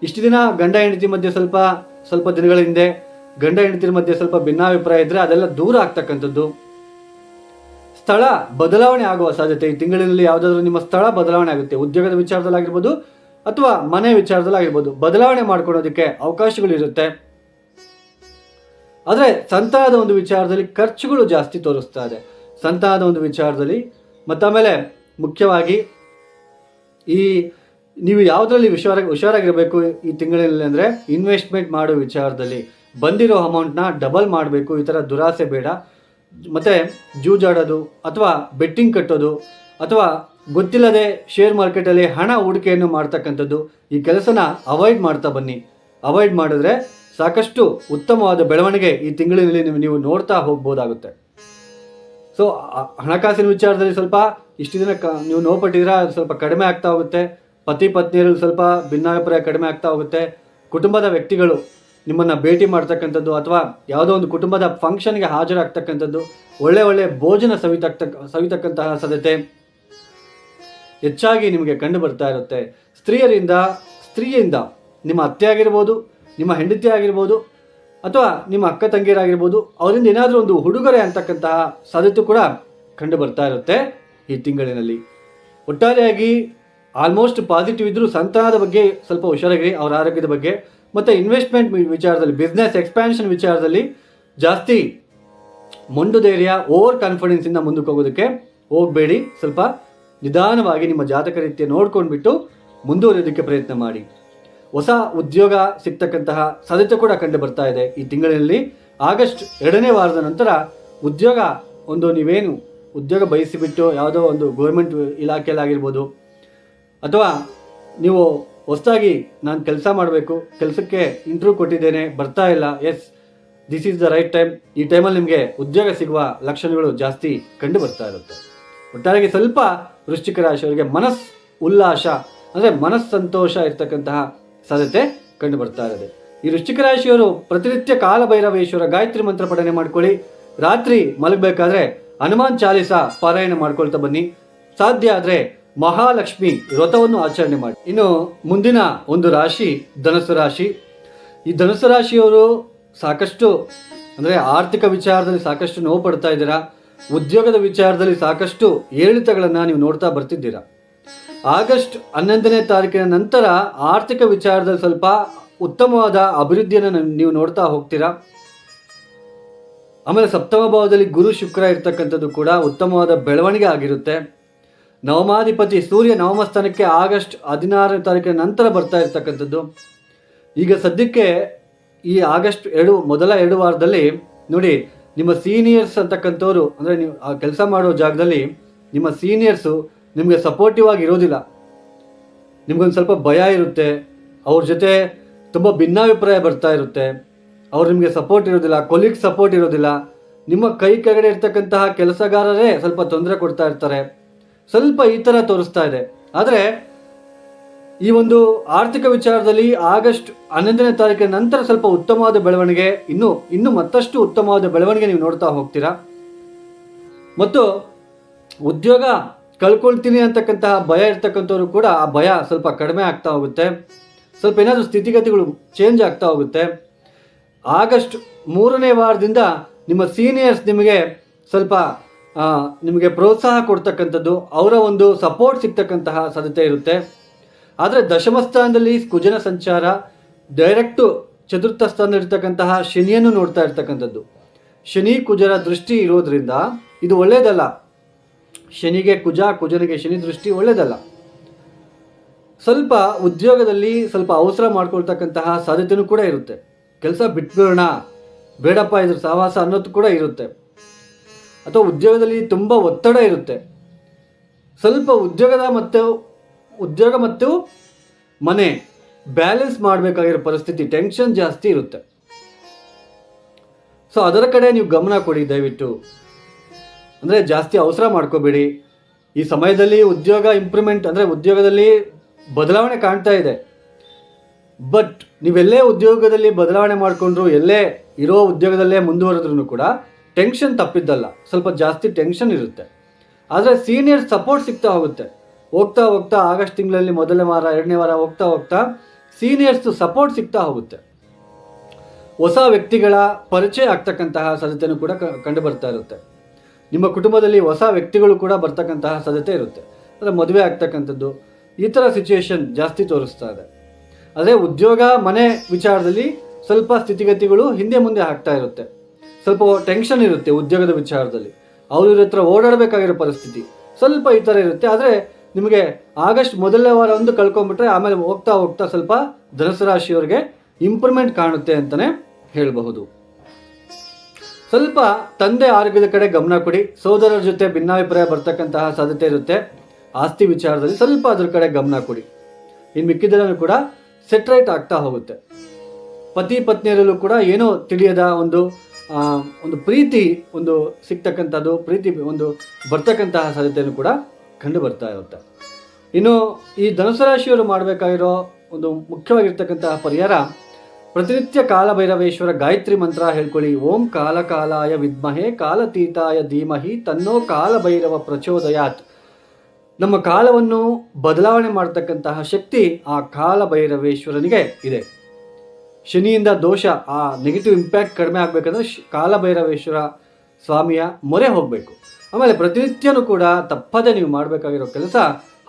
ಇಷ್ಟು ದಿನ ಗಂಡ ಹೆಂಡತಿ ಮಧ್ಯೆ ಸ್ವಲ್ಪ ದಿನಗಳ ಹಿಂದೆ ಗಂಡ ಹೆಂಡತಿರ ಮಧ್ಯೆ ಸ್ವಲ್ಪ ಭಿನ್ನಾಭಿಪ್ರಾಯ ಇದ್ದರೆ ಅದೆಲ್ಲ ದೂರ ಆಗ್ತಕ್ಕಂಥದ್ದು. ಸ್ಥಳ ಬದಲಾವಣೆ ಆಗುವ ಸಾಧ್ಯತೆ ಈ ತಿಂಗಳಿನಲ್ಲಿ. ಯಾವುದಾದ್ರೂ ನಿಮ್ಮ ಸ್ಥಳ ಬದಲಾವಣೆ ಆಗುತ್ತೆ, ಉದ್ಯೋಗದ ವಿಚಾರದಲ್ಲಾಗಿರ್ಬೋದು ಅಥವಾ ಮನೆ ವಿಚಾರದಲ್ಲಾಗಿರ್ಬೋದು, ಬದಲಾವಣೆ ಮಾಡ್ಕೊಳ್ಳೋದಕ್ಕೆ ಅವಕಾಶಗಳಿರುತ್ತೆ. ಆದರೆ ಸಂತಾನದ ಒಂದು ವಿಚಾರದಲ್ಲಿ ಖರ್ಚುಗಳು ಜಾಸ್ತಿ ತೋರಿಸ್ತಾ ಇದೆ. ಸಂತಾನದ ಒಂದು ವಿಚಾರದಲ್ಲಿ ಮತ್ತಾಮೇಲೆ ಮುಖ್ಯವಾಗಿ ನೀವು ಯಾವುದರಲ್ಲಿ ಹುಷಾರಾಗಿರಬೇಕು ಈ ತಿಂಗಳಿನಲ್ಲಿ ಅಂದರೆ, ಇನ್ವೆಸ್ಟ್ಮೆಂಟ್ ಮಾಡೋ ವಿಚಾರದಲ್ಲಿ ಬಂದಿರೋ ಅಮೌಂಟ್ನ ಡಬಲ್ ಮಾಡಬೇಕು, ಈ ಥರ ದುರಾಸೆ ಬೇಡ. ಮತ್ತು ಜೂಜಾಡೋದು ಅಥವಾ ಬೆಟ್ಟಿಂಗ್ ಕಟ್ಟೋದು ಅಥವಾ ಗೊತ್ತಿಲ್ಲದೆ ಶೇರ್ ಮಾರ್ಕೆಟಲ್ಲಿ ಹಣ ಹೂಡಿಕೆಯನ್ನು ಮಾಡ್ತಕ್ಕಂಥದ್ದು, ಈ ಕೆಲಸನ ಅವಾಯ್ಡ್ ಮಾಡ್ತಾ ಬನ್ನಿ. ಅವಾಯ್ಡ್ ಮಾಡಿದ್ರೆ ಸಾಕಷ್ಟು ಉತ್ತಮವಾದ ಬೆಳವಣಿಗೆ ಈ ತಿಂಗಳಿನಲ್ಲಿ ನೀವು ನೋಡ್ತಾ ಹೋಗ್ಬೋದಾಗುತ್ತೆ. ಸೊ ಹಣಕಾಸಿನ ವಿಚಾರದಲ್ಲಿ ಸ್ವಲ್ಪ ಇಷ್ಟು ದಿನ ನೀವು ನೋವು ಅದು ಸ್ವಲ್ಪ ಕಡಿಮೆ ಆಗ್ತಾ ಹೋಗುತ್ತೆ. ಪತಿ ಪತ್ನಿಯರಲ್ಲಿ ಸ್ವಲ್ಪ ಭಿನ್ನಾಭಿಪ್ರಾಯ ಕಡಿಮೆ ಆಗ್ತಾ ಹೋಗುತ್ತೆ. ಕುಟುಂಬದ ವ್ಯಕ್ತಿಗಳು ನಿಮ್ಮನ್ನು ಭೇಟಿ ಮಾಡ್ತಕ್ಕಂಥದ್ದು ಅಥವಾ ಯಾವುದೋ ಒಂದು ಕುಟುಂಬದ ಫಂಕ್ಷನ್ಗೆ ಹಾಜರಾಗ್ತಕ್ಕಂಥದ್ದು, ಒಳ್ಳೆ ಭೋಜನ ಸವಿತಕ್ಕಂತಹ ಸಾಧ್ಯತೆ ಹೆಚ್ಚಾಗಿ ನಿಮಗೆ ಕಂಡು ಬರ್ತಾ ಇರುತ್ತೆ. ಸ್ತ್ರೀಯಿಂದ ನಿಮ್ಮ ಅತ್ತೆ ಆಗಿರ್ಬೋದು, ನಿಮ್ಮ ಹೆಂಡತಿ ಆಗಿರ್ಬೋದು, ಅಥವಾ ನಿಮ್ಮ ಅಕ್ಕ ತಂಗಿಯರಾಗಿರ್ಬೋದು, ಅವರಿಂದ ಏನಾದರೂ ಒಂದು ಉಡುಗೊರೆ ಅಂತಕ್ಕಂತಹ ಸಾಧ್ಯತೆ ಕೂಡ ಕಂಡು ಬರ್ತಾ ಇರುತ್ತೆ ಈ ತಿಂಗಳಿನಲ್ಲಿ. ಒಟ್ಟಾರೆಯಾಗಿ ಆಲ್ಮೋಸ್ಟ್ ಪಾಸಿಟಿವ್ ಇದ್ದರೂ ಸಂತಾನದ ಬಗ್ಗೆ ಸ್ವಲ್ಪ ಹುಷಾರಾಗಿರಿ, ಅವರ ಆರೋಗ್ಯದ ಬಗ್ಗೆ. ಮತ್ತು ಇನ್ವೆಸ್ಟ್ಮೆಂಟ್ ವಿಚಾರದಲ್ಲಿ, ಬಿಸ್ನೆಸ್ ಎಕ್ಸ್ಪ್ಯಾನ್ಷನ್ ವಿಚಾರದಲ್ಲಿ ಜಾಸ್ತಿ ಮೊಂಡು ಧೈರ್ಯ, ಓವರ್ ಕಾನ್ಫಿಡೆನ್ಸಿಂದ ಮುಂದಕ್ಕೆ ಹೋಗೋದಕ್ಕೆ ಹೋಗಬೇಡಿ. ಸ್ವಲ್ಪ ನಿಧಾನವಾಗಿ ನಿಮ್ಮ ಜಾತಕ ರೀತಿಯ ನೋಡ್ಕೊಂಡ್ಬಿಟ್ಟು ಮುಂದುವರಿಯೋದಕ್ಕೆ ಪ್ರಯತ್ನ ಮಾಡಿ. ಹೊಸ ಉದ್ಯೋಗ ಸಿಗ್ತಕ್ಕಂತಹ ಸಾಧ್ಯತೆ ಕೂಡ ಕಂಡು ಬರ್ತಾ ಇದೆ ಈ ತಿಂಗಳಿನಲ್ಲಿ. ಆಗಸ್ಟ್ 2ನೇ ವಾರದ ನಂತರ ಉದ್ಯೋಗ ನೀವೇನು ಉದ್ಯೋಗ ಬಯಸಿಬಿಟ್ಟು ಯಾವುದೋ ಒಂದು ಗೌರ್ಮೆಂಟ್ ಇಲಾಖೆಯಲ್ಲಾಗಿರ್ಬೋದು, ಅಥವಾ ನೀವು ಹೊಸದಾಗಿ ನಾನು ಕೆಲಸ ಮಾಡಬೇಕು, ಕೆಲಸಕ್ಕೆ ಇಂಟರ್ವ್ಯೂ ಕೊಟ್ಟಿದ್ದೇನೆ, ಬರ್ತಾ ಇಲ್ಲ, yes this is the right time. ಈ ಟೈಮಲ್ಲಿ ನಿಮಗೆ ಉದ್ಯೋಗ ಸಿಗುವ ಲಕ್ಷಣಗಳು ಜಾಸ್ತಿ ಕಂಡು ಬರ್ತಾ ಇರುತ್ತೆ. ಒಟ್ಟಾರೆಯಾಗಿ ಸ್ವಲ್ಪ ವೃಶ್ಚಿಕ ರಾಶಿಯವರಿಗೆ ಉಲ್ಲಾಸ ಅಂದರೆ ಮನಸ್ಸಂತೋಷ ಇರ್ತಕ್ಕಂತಹ ಸಾಧ್ಯತೆ ಕಂಡು ಬರ್ತಾ ಇದೆ. ಈ ವೃಶ್ಚಿಕ ರಾಶಿಯವರು ಪ್ರತಿನಿತ್ಯ ಕಾಲಭೈರವೇಶ್ವರ ಗಾಯತ್ರಿ ಮಂತ್ರ ಪಠನೆ ಮಾಡ್ಕೊಳ್ಳಿ. ರಾತ್ರಿ ಮಲಗಬೇಕಾದ್ರೆ ಹನುಮಾನ್ ಚಾಲಿಸ ಪಾರಾಯಣ ಮಾಡ್ಕೊಳ್ತಾ ಬನ್ನಿ. ಸಾಧ್ಯ ಆದರೆ ಮಹಾಲಕ್ಷ್ಮಿ ವ್ರತವನ್ನು ಆಚರಣೆ ಮಾಡಿ. ಇನ್ನು ಮುಂದಿನ ಒಂದು ರಾಶಿ ಧನುಸ್ಸು ರಾಶಿ. ಈ ಧನುಸ್ಸು ರಾಶಿಯವರು ಸಾಕಷ್ಟು ಅಂದರೆ ಆರ್ಥಿಕ ವಿಚಾರದಲ್ಲಿ ಸಾಕಷ್ಟು ನೋವು ಪಡ್ತಾ ಇದ್ದೀರಾ. ಉದ್ಯೋಗದ ವಿಚಾರದಲ್ಲಿ ಸಾಕಷ್ಟು ಏರಿಳಿತಗಳನ್ನು ನೀವು ನೋಡ್ತಾ ಬರ್ತಿದ್ದೀರಾ. ಆಗಸ್ಟ್ 11ನೇ ತಾರೀಕಿನ ನಂತರ ಆರ್ಥಿಕ ವಿಚಾರದಲ್ಲಿ ಸ್ವಲ್ಪ ಉತ್ತಮವಾದ ಅಭಿವೃದ್ಧಿಯನ್ನು ನೀವು ನೋಡ್ತಾ ಹೋಗ್ತೀರಾ. ಆಮೇಲೆ ಸಪ್ತಮ ಭಾವದಲ್ಲಿ ಗುರು ಶುಕ್ರ ಇರ್ತಕ್ಕಂಥದ್ದು ಕೂಡ ಉತ್ತಮವಾದ ಬೆಳವಣಿಗೆ ಆಗಿರುತ್ತೆ. ನವಮಾಧಿಪತಿ ಸೂರ್ಯ ನವಮ ಸ್ಥಾನಕ್ಕೆ ಆಗಸ್ಟ್ 16ನೇ ತಾರೀಕಿನ ನಂತರ ಬರ್ತಾ ಇರ್ತಕ್ಕಂಥದ್ದು. ಈಗ ಸದ್ಯಕ್ಕೆ ಈ ಆಗಸ್ಟ್ ಮೊದಲ 2 ವಾರದಲ್ಲಿ ನೋಡಿ, ನಿಮ್ಮ ಸೀನಿಯರ್ಸ್ ಅಂತಕ್ಕಂಥವ್ರು ಅಂದರೆ ನೀವು ಆ ಕೆಲಸ ಮಾಡೋ ಜಾಗದಲ್ಲಿ ನಿಮ್ಮ ಸೀನಿಯರ್ಸು ನಿಮಗೆ ಸಪೋರ್ಟಿವ್ ಆಗಿ ಇರೋದಿಲ್ಲ. ನಿಮ್ಗೊಂದು ಸ್ವಲ್ಪ ಭಯ ಇರುತ್ತೆ, ಅವ್ರ ಜೊತೆ ತುಂಬ ಭಿನ್ನಾಭಿಪ್ರಾಯ ಬರ್ತಾ ಇರುತ್ತೆ, ಅವ್ರು ನಿಮಗೆ ಸಪೋರ್ಟ್ ಇರೋದಿಲ್ಲ, ಕೊಲೀಗ್ ಸಪೋರ್ಟ್ ಇರೋದಿಲ್ಲ. ನಿಮ್ಮ ಕೈ ಕೆಳಗಡೆ ಇರ್ತಕ್ಕಂತಹ ಕೆಲಸಗಾರರೇ ಸ್ವಲ್ಪ ತೊಂದರೆ ಕೊಡ್ತಾ ಇರ್ತಾರೆ. ಸ್ವಲ್ಪ ಈ ಥರ ತೋರಿಸ್ತಾ ಇದೆ. ಆದರೆ ಈ ಒಂದು ಆರ್ಥಿಕ ವಿಚಾರದಲ್ಲಿ ಆಗಸ್ಟ್ 11ನೇ ತಾರೀಕಿನ ನಂತರ ಸ್ವಲ್ಪ ಉತ್ತಮವಾದ ಬೆಳವಣಿಗೆ, ಇನ್ನು ಮತ್ತಷ್ಟು ಉತ್ತಮವಾದ ಬೆಳವಣಿಗೆ ನೀವು ನೋಡ್ತಾ ಹೋಗ್ತೀರಾ. ಮತ್ತು ಉದ್ಯೋಗ ಕಳ್ಕೊಳ್ತೀನಿ ಅಂತಕ್ಕಂತಹ ಭಯ ಇರ್ತಕ್ಕಂಥವ್ರು ಕೂಡ ಆ ಭಯ ಸ್ವಲ್ಪ ಕಡಿಮೆ ಆಗ್ತಾ ಹೋಗುತ್ತೆ. ಸ್ವಲ್ಪ ಏನಾದರೂ ಸ್ಥಿತಿಗತಿಗಳು ಚೇಂಜ್ ಆಗ್ತಾ ಹೋಗುತ್ತೆ. ಆಗಸ್ಟ್ 3ನೇ ವಾರದಿಂದ ನಿಮ್ಮ ಸೀನಿಯರ್ಸ್ ನಿಮಗೆ ಸ್ವಲ್ಪ ನಿಮಗೆ ಪ್ರೋತ್ಸಾಹ ಕೊಡ್ತಕ್ಕಂಥದ್ದು, ಅವರ ಒಂದು ಸಪೋರ್ಟ್ ಸಿಗ್ತಕ್ಕಂತಹ ಸಾಧ್ಯತೆ ಇರುತ್ತೆ. ಆದರೆ ದಶಮ ಸ್ಥಾನದಲ್ಲಿ ಕುಜನ ಸಂಚಾರ, ಡೈರೆಕ್ಟು ಚತುರ್ಥ ಸ್ಥಾನದಲ್ಲಿರ್ತಕ್ಕಂತಹ ಶನಿಯನ್ನು ನೋಡ್ತಾ ಇರ್ತಕ್ಕಂಥದ್ದು. ಶನಿ ಕುಜರ ದೃಷ್ಟಿ ಇರೋದ್ರಿಂದ ಇದು ಒಳ್ಳೆಯದಲ್ಲ. ಶನಿಗೆ ಕುಜ, ಕುಜನಿಗೆ ಶನಿ ದೃಷ್ಟಿ ಒಳ್ಳೆಯದಲ್ಲ. ಸ್ವಲ್ಪ ಉದ್ಯೋಗದಲ್ಲಿ ಸ್ವಲ್ಪ ಅವಸರ ಮಾಡ್ಕೊಳ್ತಕ್ಕಂತಹ ಸಾಧ್ಯತೆಯೂ ಕೂಡ ಇರುತ್ತೆ. ಕೆಲಸ ಬಿಟ್ಬಿಡೋಣ, ಬೇಡಪ್ಪ ಇದ್ರ ಸಹವಾಸ ಅನ್ನೋದು ಕೂಡ ಇರುತ್ತೆ. ಅಥವಾ ಉದ್ಯೋಗದಲ್ಲಿ ತುಂಬ ಒತ್ತಡ ಇರುತ್ತೆ. ಸ್ವಲ್ಪ ಉದ್ಯೋಗ ಮತ್ತು ಮನೆ ಬ್ಯಾಲೆನ್ಸ್ ಮಾಡಬೇಕಾಗಿರೋ ಪರಿಸ್ಥಿತಿ, ಟೆನ್ಷನ್ ಜಾಸ್ತಿ ಇರುತ್ತೆ. ಸೊ ಅದರ ಕಡೆ ನೀವು ಗಮನ ಕೊಡಿ ದಯವಿಟ್ಟು. ಅಂದರೆ ಜಾಸ್ತಿ ಅವಸರ ಮಾಡ್ಕೋಬೇಡಿ. ಈ ಸಮಯದಲ್ಲಿ ಉದ್ಯೋಗ ಇಂಪ್ರೂವ್ಮೆಂಟ್ ಅಂದರೆ ಉದ್ಯೋಗದಲ್ಲಿ ಬದಲಾವಣೆ ಕಾಣ್ತಾ ಇದೆ. ಬಟ್ ನೀವೆಲ್ಲೇ ಉದ್ಯೋಗದಲ್ಲಿ ಬದಲಾವಣೆ ಮಾಡಿಕೊಂಡ್ರು, ಎಲ್ಲೇ ಇರೋ ಉದ್ಯೋಗದಲ್ಲೇ ಮುಂದುವರೆದ್ರೂ ಕೂಡ ಟೆನ್ಷನ್ ತಪ್ಪಿದ್ದಲ್ಲ, ಸ್ವಲ್ಪ ಜಾಸ್ತಿ ಟೆನ್ಷನ್ ಇರುತ್ತೆ. ಆದರೆ ಸೀನಿಯರ್ ಸಪೋರ್ಟ್ ಸಿಗ್ತಾ ಹೋಗುತ್ತೆ. ಹೋಗ್ತಾ ಹೋಗ್ತಾ ಆಗಸ್ಟ್ ತಿಂಗಳಲ್ಲಿ 1ನೇ ವಾರ 2ನೇ ವಾರ ಹೋಗ್ತಾ ಸೀನಿಯರ್ಸ್ ಸಪೋರ್ಟ್ ಸಿಗ್ತಾ ಹೋಗುತ್ತೆ. ಹೊಸ ವ್ಯಕ್ತಿಗಳ ಪರಿಚಯ ಆಗ್ತಕ್ಕಂತಹ ಸಾಧ್ಯತೆಯೂ ಕೂಡ ಕಂಡು ಬರ್ತಾ ಇರುತ್ತೆ. ನಿಮ್ಮ ಕುಟುಂಬದಲ್ಲಿ ಹೊಸ ವ್ಯಕ್ತಿಗಳು ಕೂಡ ಬರ್ತಕ್ಕಂತಹ ಸಾಧ್ಯತೆ ಇರುತ್ತೆ. ಅಂದರೆ ಮದುವೆ ಆಗ್ತಕ್ಕಂಥದ್ದು, ಈ ಥರ ಸಿಚುವೇಶನ್ ಜಾಸ್ತಿ ತೋರಿಸ್ತಾ ಇದೆ. ಆದರೆ ಉದ್ಯೋಗ ಮನೆ ವಿಚಾರದಲ್ಲಿ ಸ್ವಲ್ಪ ಸ್ಥಿತಿಗತಿಗಳು ಹಿಂದೆ ಮುಂದೆ ಆಗ್ತಾ ಇರುತ್ತೆ. ಸ್ವಲ್ಪ ಟೆನ್ಷನ್ ಇರುತ್ತೆ ಉದ್ಯೋಗದ ವಿಚಾರದಲ್ಲಿ. ಅವ್ರ ಹತ್ರ ಓಡಾಡಬೇಕಾಗಿರೋ ಪರಿಸ್ಥಿತಿ ಸ್ವಲ್ಪ ಈ ಥರ ಇರುತ್ತೆ. ಆದರೆ ನಿಮಗೆ ಆಗಸ್ಟ್ 1ನೇ ವಾರ ಕಳ್ಕೊಂಡ್ಬಿಟ್ರೆ ಆಮೇಲೆ ಹೋಗ್ತಾ ಹೋಗ್ತಾ ಸ್ವಲ್ಪ ಧನುಸು ರಾಶಿಯವರಿಗೆ ಇಂಪ್ರೂವ್ಮೆಂಟ್ ಕಾಣುತ್ತೆ ಅಂತಲೇ ಹೇಳಬಹುದು. ಸ್ವಲ್ಪ ತಂದೆ ಆರೋಗ್ಯದ ಕಡೆ ಗಮನ ಕೊಡಿ. ಸೋದರರ ಜೊತೆ ಭಿನ್ನಾಭಿಪ್ರಾಯ ಬರ್ತಕ್ಕಂತಹ ಸಾಧ್ಯತೆ ಇರುತ್ತೆ. ಆಸ್ತಿ ವಿಚಾರದಲ್ಲಿ ಸ್ವಲ್ಪ ಅದ್ರ ಕಡೆ ಗಮನ ಕೊಡಿ. ಇನ್ನು ಮಿಕ್ಕಿದ್ದೆಲ್ಲೂ ಕೂಡ ಸೆಟ್ರೈಟ್ ಆಗ್ತಾ ಹೋಗುತ್ತೆ. ಪತಿ ಪತ್ನಿಯರಲ್ಲೂ ಕೂಡ ಏನೋ ತಿಳಿಯದ ಒಂದು ಪ್ರೀತಿ ಸಿಗ್ತಕ್ಕಂಥದ್ದು, ಪ್ರೀತಿ ಬರ್ತಕ್ಕಂತಹ ಸಾಧ್ಯತೆಯೂ ಕೂಡ ಕಂಡು ಬರ್ತಾ ಇರುತ್ತೆ. ಇನ್ನು ಈ ಧನುಸು ರಾಶಿಯವರು ಮಾಡಬೇಕಾಗಿರೋ ಒಂದು ಮುಖ್ಯವಾಗಿರ್ತಕ್ಕಂತಹ ಪರಿಹಾರ, ಪ್ರತಿನಿತ್ಯ ಕಾಲಭೈರವೇಶ್ವರ ಗಾಯತ್ರಿ ಮಂತ್ರ ಹೇಳ್ಕೊಳ್ಳಿ. ಓಂ ಕಾಲಕಾಲಾಯ ವಿದ್ಮಹೇ ಕಾಲತೀತಾಯ ಧೀಮಹಿ ತನ್ನೋ ಕಾಲಭೈರವ ಪ್ರಚೋದಯಾತ್. ನಮ್ಮ ಕಾಲವನ್ನು ಬದಲಾವಣೆ ಮಾಡ್ತಕ್ಕಂತಹ ಶಕ್ತಿ ಆ ಕಾಲ ಭೈರವೇಶ್ವರನಿಗೆ ಇದೆ. ಶನಿಯಿಂದ ದೋಷ, ಆ ನೆಗೆಟಿವ್ ಇಂಪ್ಯಾಕ್ಟ್ ಕಡಿಮೆ ಆಗಬೇಕಂದ್ರೆ ಕಾಲಭೈರವೇಶ್ವರ ಸ್ವಾಮಿಯ ಮೊರೆ ಹೋಗಬೇಕು. ಆಮೇಲೆ ಪ್ರತಿನಿತ್ಯನೂ ಕೂಡ ತಪ್ಪದೆ ನೀವು ಮಾಡಬೇಕಾಗಿರೋ ಕೆಲಸ,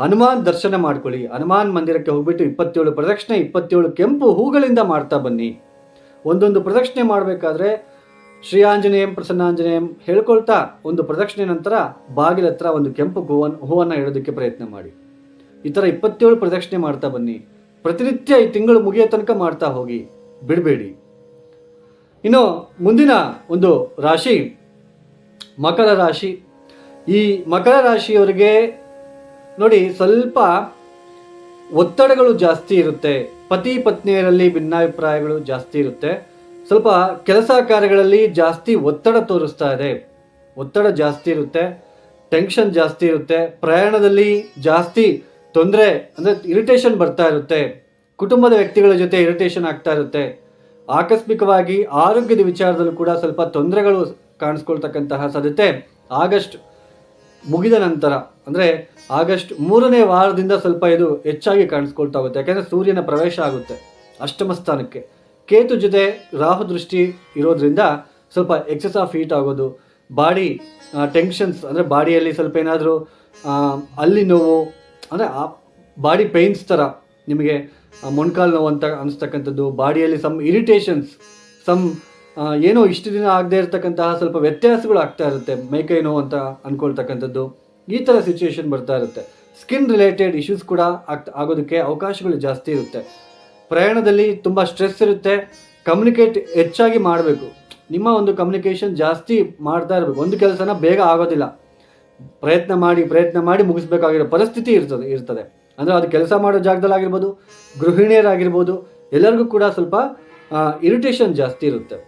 ಹನುಮಾನ್ ದರ್ಶನ ಮಾಡ್ಕೊಳ್ಳಿ. ಹನುಮಾನ್ ಮಂದಿರಕ್ಕೆ ಹೋಗ್ಬಿಟ್ಟು 27 ಪ್ರದಕ್ಷಿಣೆ, 27 ಕೆಂಪು ಹೂಗಳಿಂದ ಮಾಡ್ತಾ ಬನ್ನಿ. ಒಂದೊಂದು ಪ್ರದಕ್ಷಿಣೆ ಮಾಡಬೇಕಾದ್ರೆ ಶ್ರೀ ಆಂಜನೇಯಂ ಪ್ರಸನ್ನಾಂಜನೇಯಂ ಹೇಳ್ಕೊಳ್ತಾ ಒಂದು ಪ್ರದಕ್ಷಿಣೆ ನಂತರ ಬಾಗಿಲ ಹತ್ರ ಒಂದು ಕೆಂಪು ಹೂವನ್ನು ಇಡೋದಕ್ಕೆ ಪ್ರಯತ್ನ ಮಾಡಿ. ಈ ಥರ 27 ಪ್ರದಕ್ಷಿಣೆ ಮಾಡ್ತಾ ಬನ್ನಿ. ಪ್ರತಿನಿತ್ಯ ಈ ತಿಂಗಳು ಮುಗಿಯೋ ತನಕ ಮಾಡ್ತಾ ಹೋಗಿ, ಬಿಡಬೇಡಿ. ಇನ್ನು ಮುಂದಿನ ಒಂದು ರಾಶಿ ಮಕರ ರಾಶಿ. ಈ ಮಕರ ರಾಶಿಯವರಿಗೆ ನೋಡಿ, ಸ್ವಲ್ಪ ಒತ್ತಡಗಳು ಜಾಸ್ತಿ ಇರುತ್ತೆ. ಪತಿ ಪತ್ನಿಯರಲ್ಲಿ ಭಿನ್ನಾಭಿಪ್ರಾಯಗಳು ಜಾಸ್ತಿ ಇರುತ್ತೆ. ಸ್ವಲ್ಪ ಕೆಲಸ ಕಾರ್ಯಗಳಲ್ಲಿ ಜಾಸ್ತಿ ಒತ್ತಡ ತೋರಿಸ್ತಾ ಇದೆ. ಒತ್ತಡ ಜಾಸ್ತಿ ಇರುತ್ತೆ, ಟೆನ್ಷನ್ ಜಾಸ್ತಿ ಇರುತ್ತೆ. ಪ್ರಯಾಣದಲ್ಲಿ ಜಾಸ್ತಿ ತೊಂದರೆ, ಅಂದರೆ ಇರಿಟೇಷನ್ ಬರ್ತಾ ಇರುತ್ತೆ. ಕುಟುಂಬದ ವ್ಯಕ್ತಿಗಳ ಜೊತೆ ಇರಿಟೇಷನ್ ಆಗ್ತಾ ಇರುತ್ತೆ. ಆಕಸ್ಮಿಕವಾಗಿ ಆರೋಗ್ಯದ ವಿಚಾರದಲ್ಲೂ ಕೂಡ ಸ್ವಲ್ಪ ತೊಂದರೆಗಳು ಕಾಣಿಸ್ಕೊಳ್ತಕ್ಕಂತಹ ಸಾಧ್ಯತೆ ಆಗಸ್ಟ್ ಮುಗಿದ ನಂತರ, ಅಂದರೆ ಆಗಸ್ಟ್ 3ನೇ ವಾರದಿಂದ ಸ್ವಲ್ಪ ಇದು ಹೆಚ್ಚಾಗಿ ಕಾಣಿಸ್ಕೊಳ್ತಾ ಹೋಗುತ್ತೆ. ಯಾಕೆಂದರೆ ಸೂರ್ಯನ ಪ್ರವೇಶ ಆಗುತ್ತೆ ಅಷ್ಟಮ ಸ್ಥಾನಕ್ಕೆ. ಕೇತು ಜೊತೆ ರಾಹು ದೃಷ್ಟಿ ಇರೋದ್ರಿಂದ ಸ್ವಲ್ಪ ಎಕ್ಸೆಸ್ ಆಫ್ ಹೀಟ್ ಆಗೋದು, ಬಾಡಿ ಟೆನ್ಷನ್ಸ್, ಅಂದರೆ ಬಾಡಿಯಲ್ಲಿ ಸ್ವಲ್ಪ ಏನಾದರೂ ಅಲ್ಲಿ ನೋವು, ಅಂದರೆ ಆ ಬಾಡಿ ಪೇಯ್ನ್ಸ್ ಥರ ನಿಮಗೆ ಮೊಣಕಾಲು ನೋವು ಅಂತ ಅನಿಸ್ತಕ್ಕಂಥದ್ದು, ಬಾಡಿಯಲ್ಲಿ ಸಮ್ ಇರಿಟೇಷನ್ಸ್, ಏನೋ ಇಷ್ಟು ದಿನ ಆಗದೆ ಇರತಕ್ಕಂತಹ ಸ್ವಲ್ಪ ವ್ಯತ್ಯಾಸಗಳು ಆಗ್ತಾ ಇರುತ್ತೆ, ಮೈಕೈ ನೋವು ಅಂತ ಅಂದ್ಕೊಳ್ತಕ್ಕಂಥದ್ದು, ಈ ಥರ ಸಿಚುವೇಶನ್ ಬರ್ತಾ ಇರುತ್ತೆ. ಸ್ಕಿನ್ ರಿಲೇಟೆಡ್ ಇಶ್ಯೂಸ್ ಕೂಡ ಆಗೋದಕ್ಕೆ ಅವಕಾಶಗಳು ಜಾಸ್ತಿ ಇರುತ್ತೆ. ಪ್ರಯಾಣದಲ್ಲಿ ತುಂಬ ಸ್ಟ್ರೆಸ್ ಇರುತ್ತೆ. ಕಮ್ಯುನಿಕೇಟ್ ಹೆಚ್ಚಾಗಿ ಮಾಡಬೇಕು. ನಿಮ್ಮ ಒಂದು ಕಮ್ಯುನಿಕೇಷನ್ ಜಾಸ್ತಿ ಮಾಡ್ತಾ ಇರಬೇಕು. ಒಂದು ಕೆಲಸನ ಬೇಗ ಆಗೋದಿಲ್ಲ, ಪ್ರಯತ್ನ ಮಾಡಿ ಮುಗಿಸ್ಬೇಕಾಗಿರೋ ಪರಿಸ್ಥಿತಿ ಇರ್ತದೆ. ಅಂದರೆ ಅದು ಕೆಲಸ ಮಾಡೋ ಜಾಗದಲ್ಲಾಗಿರ್ಬೋದು, ಗೃಹಿಣಿಯರಾಗಿರ್ಬೋದು, ಎಲ್ಲರಿಗೂ ಕೂಡ ಸ್ವಲ್ಪ ಇರಿಟೇಷನ್ ಜಾಸ್ತಿ ಇರುತ್ತೆ.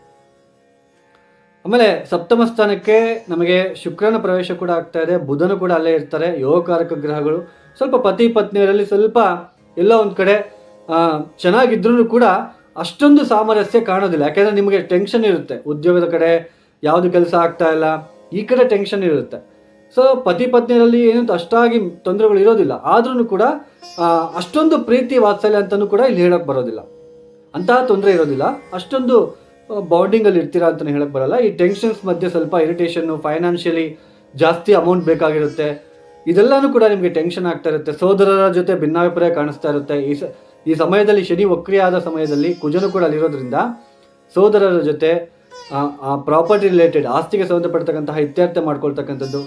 ಆಮೇಲೆ ಸಪ್ತಮ ಸ್ಥಾನಕ್ಕೆ ನಮಗೆ ಶುಕ್ರನ ಪ್ರವೇಶ ಕೂಡ ಆಗ್ತಾ ಇದೆ. ಬುಧನು ಕೂಡ ಅಲ್ಲೇ ಇರ್ತಾರೆ. ಯೋಗಕಾರಕ ಗ್ರಹಗಳು. ಸ್ವಲ್ಪ ಪತಿ ಪತ್ನಿಯರಲ್ಲಿ ಸ್ವಲ್ಪ ಎಲ್ಲ ಒಂದು ಕಡೆ ಚೆನ್ನಾಗಿದ್ರೂ ಕೂಡ ಅಷ್ಟೊಂದು ಸಾಮರಸ್ಯ ಕಾಣೋದಿಲ್ಲ. ಯಾಕೆಂದರೆ ನಿಮಗೆ ಟೆನ್ಷನ್ ಇರುತ್ತೆ. ಉದ್ಯೋಗದ ಕಡೆ ಯಾವುದು ಕೆಲಸ ಆಗ್ತಾ ಇಲ್ಲ, ಈ ಕಡೆ ಟೆನ್ಷನ್ ಇರುತ್ತೆ. ಸೊ ಪತಿ ಪತ್ನಿಯರಲ್ಲಿ ಏನಂತ ಅಷ್ಟಾಗಿ ತೊಂದರೆಗಳು ಇರೋದಿಲ್ಲ. ಆದ್ರೂ ಕೂಡ ಅಷ್ಟೊಂದು ಪ್ರೀತಿ ವಾತ್ಸಲ್ಯ ಅಂತಲೂ ಕೂಡ ಇಲ್ಲಿ ಹೇಳೋಕ್ಕೆ ಬರೋದಿಲ್ಲ. ಅಂತಹ ತೊಂದರೆ ಇರೋದಿಲ್ಲ. ಅಷ್ಟೊಂದು ಬಾಂಡಿಂಗಲ್ಲಿ ಇರ್ತೀರಾ ಅಂತಲೇ ಹೇಳಕ್ಕೆ ಬರಲ್ಲ. ಈ ಟೆನ್ಷನ್ಸ್ ಮಧ್ಯೆ ಸ್ವಲ್ಪ ಇರಿಟೇಷನ್ನು, ಫೈನಾನ್ಷಿಯಲಿ ಜಾಸ್ತಿ ಅಮೌಂಟ್ ಬೇಕಾಗಿರುತ್ತೆ. ಇದೆಲ್ಲನೂ ಕೂಡ ನಿಮಗೆ ಟೆನ್ಷನ್ ಆಗ್ತಾ ಇರುತ್ತೆ. ಸೋದರರ ಜೊತೆ ಭಿನ್ನಾಭಿಪ್ರಾಯ ಕಾಣಿಸ್ತಾ ಇರುತ್ತೆ. ಈ ಸಮಯದಲ್ಲಿ ಶನಿ ವಕ್ರಿಯಾದ ಸಮಯದಲ್ಲಿ ಕುಜನು ಕೂಡ ಅಲ್ಲಿರೋದ್ರಿಂದ ಸೋದರರ ಜೊತೆ ಪ್ರಾಪರ್ಟಿ ರಿಲೇಟೆಡ್, ಆಸ್ತಿಗೆ ಸಂಬಂಧಪಡ್ತಕ್ಕಂತಹ ಇತ್ಯರ್ಥ ಮಾಡ್ಕೊಳ್ತಕ್ಕಂಥದ್ದು,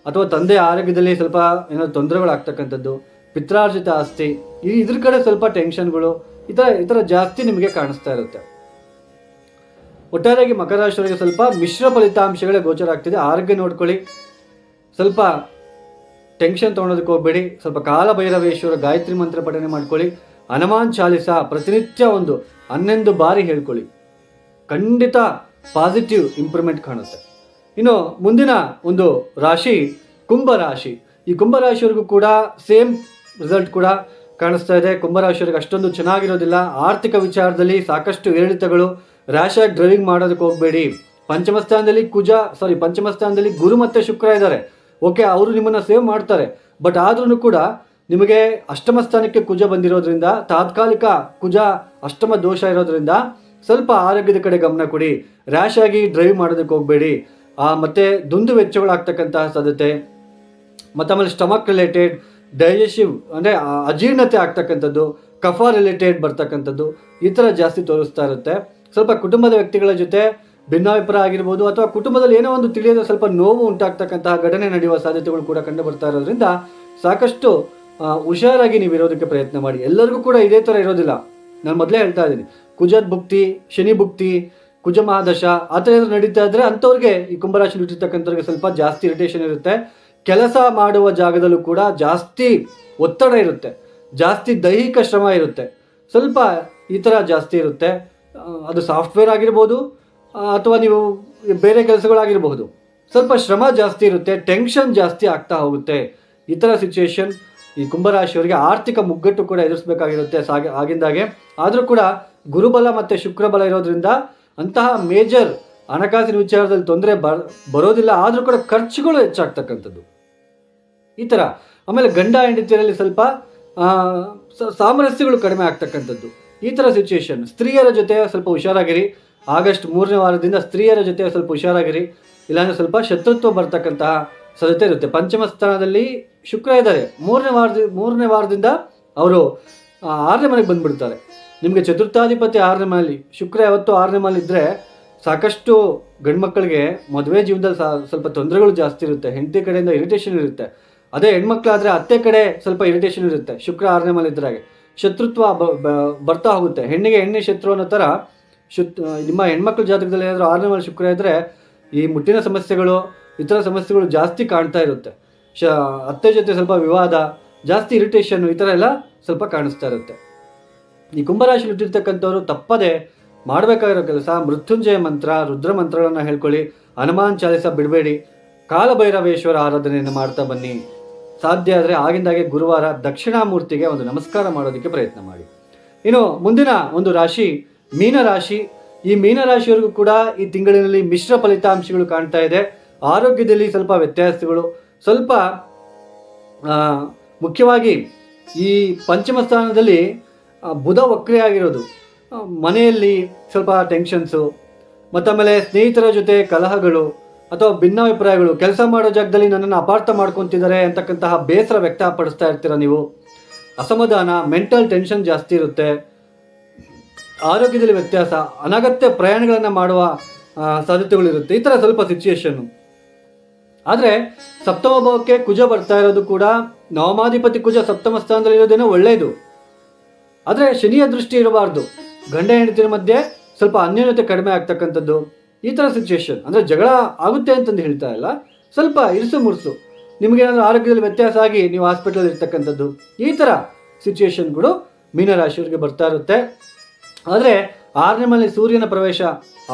ಅಥವಾ ತಂದೆ ಆರೋಗ್ಯದಲ್ಲಿ ಸ್ವಲ್ಪ ಏನಾದರೂ ತೊಂದರೆಗಳಾಗ್ತಕ್ಕಂಥದ್ದು, ಪಿತ್ರಾರ್ಜಿತ ಆಸ್ತಿ, ಇದ್ರ ಕಡೆ ಸ್ವಲ್ಪ ಟೆನ್ಷನ್ಗಳು ಈ ಥರ ಜಾಸ್ತಿ ನಿಮಗೆ ಕಾಣಿಸ್ತಾ ಇರುತ್ತೆ. ಒಟ್ಟಾರೆಯಾಗಿ ಮಕರ ರಾಶಿಯವರಿಗೆ ಸ್ವಲ್ಪ ಮಿಶ್ರ ಫಲಿತಾಂಶಗಳೇ ಗೋಚರ ಆಗ್ತಿದೆ. ಆರೋಗ್ಯ ನೋಡ್ಕೊಳ್ಳಿ, ಸ್ವಲ್ಪ ಟೆನ್ಷನ್ ತೊಗೊಳೋದಕ್ಕೆ ಹೋಗಬೇಡಿ. ಸ್ವಲ್ಪ ಕಾಲಭೈರವೇಶ್ವರ ಗಾಯತ್ರಿ ಮಂತ್ರ ಪಠನೆ ಮಾಡ್ಕೊಳ್ಳಿ. ಹನುಮಾನ್ ಚಾಲಿಸ ಪ್ರತಿನಿತ್ಯ ಒಂದು 11 ಬಾರಿ ಹೇಳ್ಕೊಳ್ಳಿ. ಖಂಡಿತ ಪಾಸಿಟಿವ್ ಇಂಪ್ರೂವ್ಮೆಂಟ್ ಕಾಣುತ್ತೆ. ಇನ್ನು ಮುಂದಿನ ಒಂದು ರಾಶಿ ಕುಂಭರಾಶಿ. ಈ ಕುಂಭರಾಶಿಯವರಿಗೂ ಕೂಡ ಸೇಮ್ ರಿಸಲ್ಟ್ ಕೂಡ ಕಾಣಿಸ್ತಾ ಇದೆ. ಕುಂಭರಾಶಿಯವರಿಗೆ ಅಷ್ಟೊಂದು ಚೆನ್ನಾಗಿರೋದಿಲ್ಲ. ಆರ್ಥಿಕ ವಿಚಾರದಲ್ಲಿ ಸಾಕಷ್ಟು ಏರಿಳಿತಗಳು. ರ್ಯಾಶಾಗಿ ಡ್ರೈವಿಂಗ್ ಮಾಡೋದಕ್ಕೆ ಹೋಗಬೇಡಿ. ಪಂಚಮ ಸ್ಥಾನದಲ್ಲಿ ಗುರು ಮತ್ತು ಶುಕ್ರ ಇದ್ದಾರೆ. ಓಕೆ, ಅವರು ನಿಮ್ಮನ್ನು ಸೇವ್ ಮಾಡ್ತಾರೆ. ಬಟ್ ಆದ್ರೂ ಕೂಡ ನಿಮಗೆ ಅಷ್ಟಮ ಸ್ಥಾನಕ್ಕೆ ಕುಜ ಬಂದಿರೋದ್ರಿಂದ, ತಾತ್ಕಾಲಿಕ ಕುಜ ಅಷ್ಟಮ ದೋಷ ಇರೋದ್ರಿಂದ ಸ್ವಲ್ಪ ಆರೋಗ್ಯದ ಕಡೆ ಗಮನ ಕೊಡಿ. ರ್ಯಾಶಾಗಿ ಡ್ರೈವ್ ಮಾಡೋದಕ್ಕೆ ಹೋಗಬೇಡಿ. ಮತ್ತು ದುಂದು ವೆಚ್ಚಗಳಾಗ್ತಕ್ಕಂತಹ ಸಾಧ್ಯತೆ, ಮತ್ತು ಆಮೇಲೆ ಸ್ಟಮಕ್ ರಿಲೇಟೆಡ್, ಡೈಜೆಸ್ಟಿವ್ ಅಂದರೆ ಅಜೀರ್ಣತೆ ಆಗ್ತಕ್ಕಂಥದ್ದು, ಕಫ ರಿಲೇಟೆಡ್ ಬರ್ತಕ್ಕಂಥದ್ದು, ಈ ಥರ ಜಾಸ್ತಿ ತೋರಿಸ್ತಾ ಇರುತ್ತೆ. ಸ್ವಲ್ಪ ಕುಟುಂಬದ ವ್ಯಕ್ತಿಗಳ ಜೊತೆ ಭಿನ್ನಾಭಿಪ್ರಾಯ ಆಗಿರ್ಬೋದು, ಅಥವಾ ಕುಟುಂಬದಲ್ಲಿ ಏನೋ ಒಂದು ತಿಳಿಯದ ಸ್ವಲ್ಪ ನೋವು ಉಂಟಾಗ್ತಕ್ಕಂತಹ ಘಟನೆ ನಡೆಯುವ ಸಾಧ್ಯತೆಗಳು ಕೂಡ ಕಂಡು ಬರ್ತಾ ಇರೋದ್ರಿಂದ ಸಾಕಷ್ಟು ಹುಷಾರಾಗಿ ನೀವು ಇರೋದಕ್ಕೆ ಪ್ರಯತ್ನ ಮಾಡಿ. ಎಲ್ಲರಿಗೂ ಕೂಡ ಇದೇ ಥರ ಇರೋದಿಲ್ಲ. ನಾನು ಮೊದಲೇ ಹೇಳ್ತಾ ಇದ್ದೀನಿ, ಕುಜದ ಭುಕ್ತಿ, ಶನಿ ಭುಕ್ತಿ, ಕುಜ ಮಹಾದಶ ಆ ಥರ ಏನಾದರೂ ನಡೀತಾ ಇದ್ದರೆ ಅಂಥವ್ರಿಗೆ, ಈ ಕುಂಭರಾಶಿ ಇಟ್ಟಿರ್ತಕ್ಕಂಥವ್ರಿಗೆ ಸ್ವಲ್ಪ ಜಾಸ್ತಿ ಇರಿಟೇಷನ್ ಇರುತ್ತೆ. ಕೆಲಸ ಮಾಡುವ ಜಾಗದಲ್ಲೂ ಕೂಡ ಜಾಸ್ತಿ ಒತ್ತಡ ಇರುತ್ತೆ, ಜಾಸ್ತಿ ದೈಹಿಕ ಶ್ರಮ ಇರುತ್ತೆ, ಸ್ವಲ್ಪ ಈ ಥರ ಜಾಸ್ತಿ ಇರುತ್ತೆ. ಅದು ಸಾಫ್ಟ್ವೇರ್ ಆಗಿರ್ಬೋದು, ಅಥವಾ ನೀವು ಬೇರೆ ಕೆಲಸಗಳಾಗಿರಬಹುದು. ಸ್ವಲ್ಪ ಶ್ರಮ ಜಾಸ್ತಿ ಇರುತ್ತೆ, ಟೆನ್ಷನ್ ಜಾಸ್ತಿ ಆಗ್ತಾ ಹೋಗುತ್ತೆ. ಈ ಥರ ಸಿಚುವೇಶನ್ ಈ ಕುಂಭರಾಶಿಯವರಿಗೆ ಆರ್ಥಿಕ ಮುಗ್ಗಟ್ಟು ಕೂಡ ಎದುರಿಸಬೇಕಾಗಿರುತ್ತೆ ಆಗಿಂದಾಗೆ. ಆದರೂ ಕೂಡ ಗುರುಬಲ ಮತ್ತು ಶುಕ್ರಬಲ ಇರೋದ್ರಿಂದ ಅಂತಹ ಮೇಜರ್ ಹಣಕಾಸಿನ ವಿಚಾರದಲ್ಲಿ ತೊಂದರೆ ಬರೋದಿಲ್ಲ. ಆದರೂ ಕೂಡ ಖರ್ಚುಗಳು ಹೆಚ್ಚಾಗ್ತಕ್ಕಂಥದ್ದು ಈ ಥರ. ಆಮೇಲೆ ಗಂಡ ಹೆಂಡತಿಯರಲ್ಲಿ ಸ್ವಲ್ಪ ಸಾಮರಸ್ಯಗಳು ಕಡಿಮೆ ಆಗ್ತಕ್ಕಂಥದ್ದು, ಈ ಥರ ಸಿಚುಯೇಷನ್. ಸ್ತ್ರೀಯರ ಜೊತೆ ಸ್ವಲ್ಪ ಹುಷಾರಾಗಿರಿ. ಆಗಸ್ಟ್ 3ನೇ ವಾರದಿಂದ ಸ್ತ್ರೀಯರ ಜೊತೆ ಸ್ವಲ್ಪ ಹುಷಾರಾಗಿರಿ, ಇಲ್ಲಾಂದರೆ ಸ್ವಲ್ಪ ಶತ್ರುತ್ವ ಬರ್ತಕ್ಕಂತಹ ಸಾಧ್ಯತೆ ಇರುತ್ತೆ. ಪಂಚಮ ಸ್ಥಾನದಲ್ಲಿ ಶುಕ್ರ ಇದ್ದಾರೆ. 3ನೇ ವಾರದಿಂದ ಅವರು 6ನೇ ಮನೆಗೆ ಬಂದುಬಿಡ್ತಾರೆ. ನಿಮಗೆ ಚತುರ್ಥಾಧಿಪತಿ 6ನೇ ಮನೆಯಲ್ಲಿ, ಶುಕ್ರ ಯಾವತ್ತು 6ನೇ ಮನೇಲಿ ಇದ್ದರೆ ಸಾಕಷ್ಟು ಗಂಡು ಮಕ್ಕಳಿಗೆ ಮದುವೆ ಜೀವನದಲ್ಲಿ ಸ್ವಲ್ಪ ತೊಂದರೆಗಳು ಜಾಸ್ತಿ ಇರುತ್ತೆ. ಹೆಂಡತಿ ಕಡೆಯಿಂದ ಇರಿಟೇಷನ್ ಇರುತ್ತೆ. ಅದೇ ಹೆಣ್ಮಕ್ಳಾದರೆ ಅತ್ತೆ ಕಡೆ ಸ್ವಲ್ಪ ಇರಿಟೇಷನ್ ಇರುತ್ತೆ. ಶುಕ್ರ 6ನೇ ಮನೇಲಿ ಇದ್ರಾಗೆ ಶತ್ರುತ್ವ ಬರ್ತಾ ಹೋಗುತ್ತೆ. ಹೆಣ್ಣಿಗೆ ಶತ್ರು ಅನ್ನೋ ಥರ ನಿಮ್ಮ ಹೆಣ್ಮಕ್ಳ ಜಾತಕದಲ್ಲಿ ಏನಾದರೂ 6ನೇ ಮನೇಲಿ ಶುಕ್ರ ಇದ್ದರೆ ಈ ಮುಟ್ಟಿನ ಸಮಸ್ಯೆಗಳು, ಇತರ ಸಮಸ್ಯೆಗಳು ಜಾಸ್ತಿ ಕಾಣ್ತಾ ಇರುತ್ತೆ. ಅತ್ತೆ ಜೊತೆ ಸ್ವಲ್ಪ ವಿವಾದ, ಜಾಸ್ತಿ ಇರಿಟೇಷನ್, ಈ ಥರ ಎಲ್ಲ ಸ್ವಲ್ಪ ಕಾಣಿಸ್ತಾ ಇರುತ್ತೆ. ಈ ಕುಂಭರಾಶಿಯಲ್ಲಿ ಇಟ್ಟಿರ್ತಕ್ಕಂಥವ್ರು ತಪ್ಪದೆ ಮಾಡಬೇಕಾಗಿರೋ ಕೆಲಸ ಮೃತ್ಯುಂಜಯ ಮಂತ್ರ, ರುದ್ರ ಮಂತ್ರಗಳನ್ನು ಹೇಳ್ಕೊಳ್ಳಿ. ಹನುಮಾನ್ ಚಾಲಿಸ ಬಿಡಬೇಡಿ. ಕಾಲಭೈರವೇಶ್ವರ ಆರಾಧನೆಯನ್ನು ಮಾಡ್ತಾ ಬನ್ನಿ. ಸಾಧ್ಯ ಆದರೆ ಆಗಿಂದಾಗೆ ಗುರುವಾರ ದಕ್ಷಿಣಾಮೂರ್ತಿಗೆ ಒಂದು ನಮಸ್ಕಾರ ಮಾಡೋದಕ್ಕೆ ಪ್ರಯತ್ನ ಮಾಡಿ. ಇನ್ನು ಮುಂದಿನ ಒಂದು ರಾಶಿ ಮೀನರಾಶಿ. ಈ ಮೀನರಾಶಿಯವರಿಗೂ ಕೂಡ ಈ ತಿಂಗಳಿನಲ್ಲಿ ಮಿಶ್ರ ಫಲಿತಾಂಶಗಳು ಕಾಣ್ತಾ ಇದೆ. ಆರೋಗ್ಯದಲ್ಲಿ ಸ್ವಲ್ಪ ವ್ಯತ್ಯಾಸಗಳು, ಸ್ವಲ್ಪ ಮುಖ್ಯವಾಗಿ ಈ ಪಂಚಮ ಸ್ಥಾನದಲ್ಲಿ ಬುಧ ವಕ್ರಿಯಾಗಿರೋದು, ಮನೆಯಲ್ಲಿ ಸ್ವಲ್ಪ ಟೆನ್ಷನ್ಸು, ಮತ್ತಾಮೇಲೆ ಸ್ನೇಹಿತರ ಜೊತೆ ಕಲಹಗಳು ಅಥವಾ ಭಿನ್ನಾಭಿಪ್ರಾಯಗಳು, ಕೆಲಸ ಮಾಡೋ ಜಾಗದಲ್ಲಿ ನನ್ನನ್ನು ಅಪಾರ್ಥ ಮಾಡ್ಕೊತಿದ್ದಾರೆ ಅಂತಕ್ಕಂತಹ ಬೇಸರ ವ್ಯಕ್ತಪಡಿಸ್ತಾ ಇರ್ತೀರ ನೀವು. ಅಸಮಾಧಾನ, ಮೆಂಟಲ್ ಟೆನ್ಷನ್ ಜಾಸ್ತಿ ಇರುತ್ತೆ. ಆರೋಗ್ಯದಲ್ಲಿ ವ್ಯತ್ಯಾಸ, ಅನಗತ್ಯ ಪ್ರಯಾಣಗಳನ್ನು ಮಾಡುವ ಸಾಧ್ಯತೆಗಳಿರುತ್ತೆ. ಈ ಥರ ಸ್ವಲ್ಪ ಸಿಚುಯೇಷನ್ನು. ಆದರೆ ಸಪ್ತಮ ಭಾವಕ್ಕೆ ಕುಜ ಬರ್ತಾ ಇರೋದು ಕೂಡ, ನವಮಾಧಿಪತಿ ಕುಜ ಸಪ್ತಮ ಸ್ಥಾನದಲ್ಲಿ ಇರೋದೇನೋ ಒಳ್ಳೆಯದು. ಆದರೆ ಶನಿಯ ದೃಷ್ಟಿ ಇರಬಾರ್ದು. ಗಂಡ ಹೆಂಡತಿಯ ಮಧ್ಯೆ ಸ್ವಲ್ಪ ಅನ್ಯೋನ್ಯತೆ ಕಡಿಮೆ ಆಗ್ತಕ್ಕಂಥದ್ದು, ಈ ಥರ ಸಿಚುಯೇಷನ್. ಅಂದರೆ ಜಗಳ ಆಗುತ್ತೆ ಅಂತಂದು ಹೇಳ್ತಾ ಇಲ್ಲ, ಸ್ವಲ್ಪ ಇರಿಸು ಮುರುಸು, ನಿಮಗೇನಾದರೂ ಆರೋಗ್ಯದಲ್ಲಿ ವ್ಯತ್ಯಾಸ ಆಗಿ ನೀವು ಹಾಸ್ಪಿಟಲ್ ಇರ್ತಕ್ಕಂಥದ್ದು, ಈ ಥರ ಸಿಚುಯೇಷನ್ಗಳು ಮೀನರಾಶಿಯವರಿಗೆ ಬರ್ತಾ ಇರುತ್ತೆ. ಆದರೆ 6ನೇ ಮನೆಯಲ್ಲಿ ಸೂರ್ಯನ ಪ್ರವೇಶ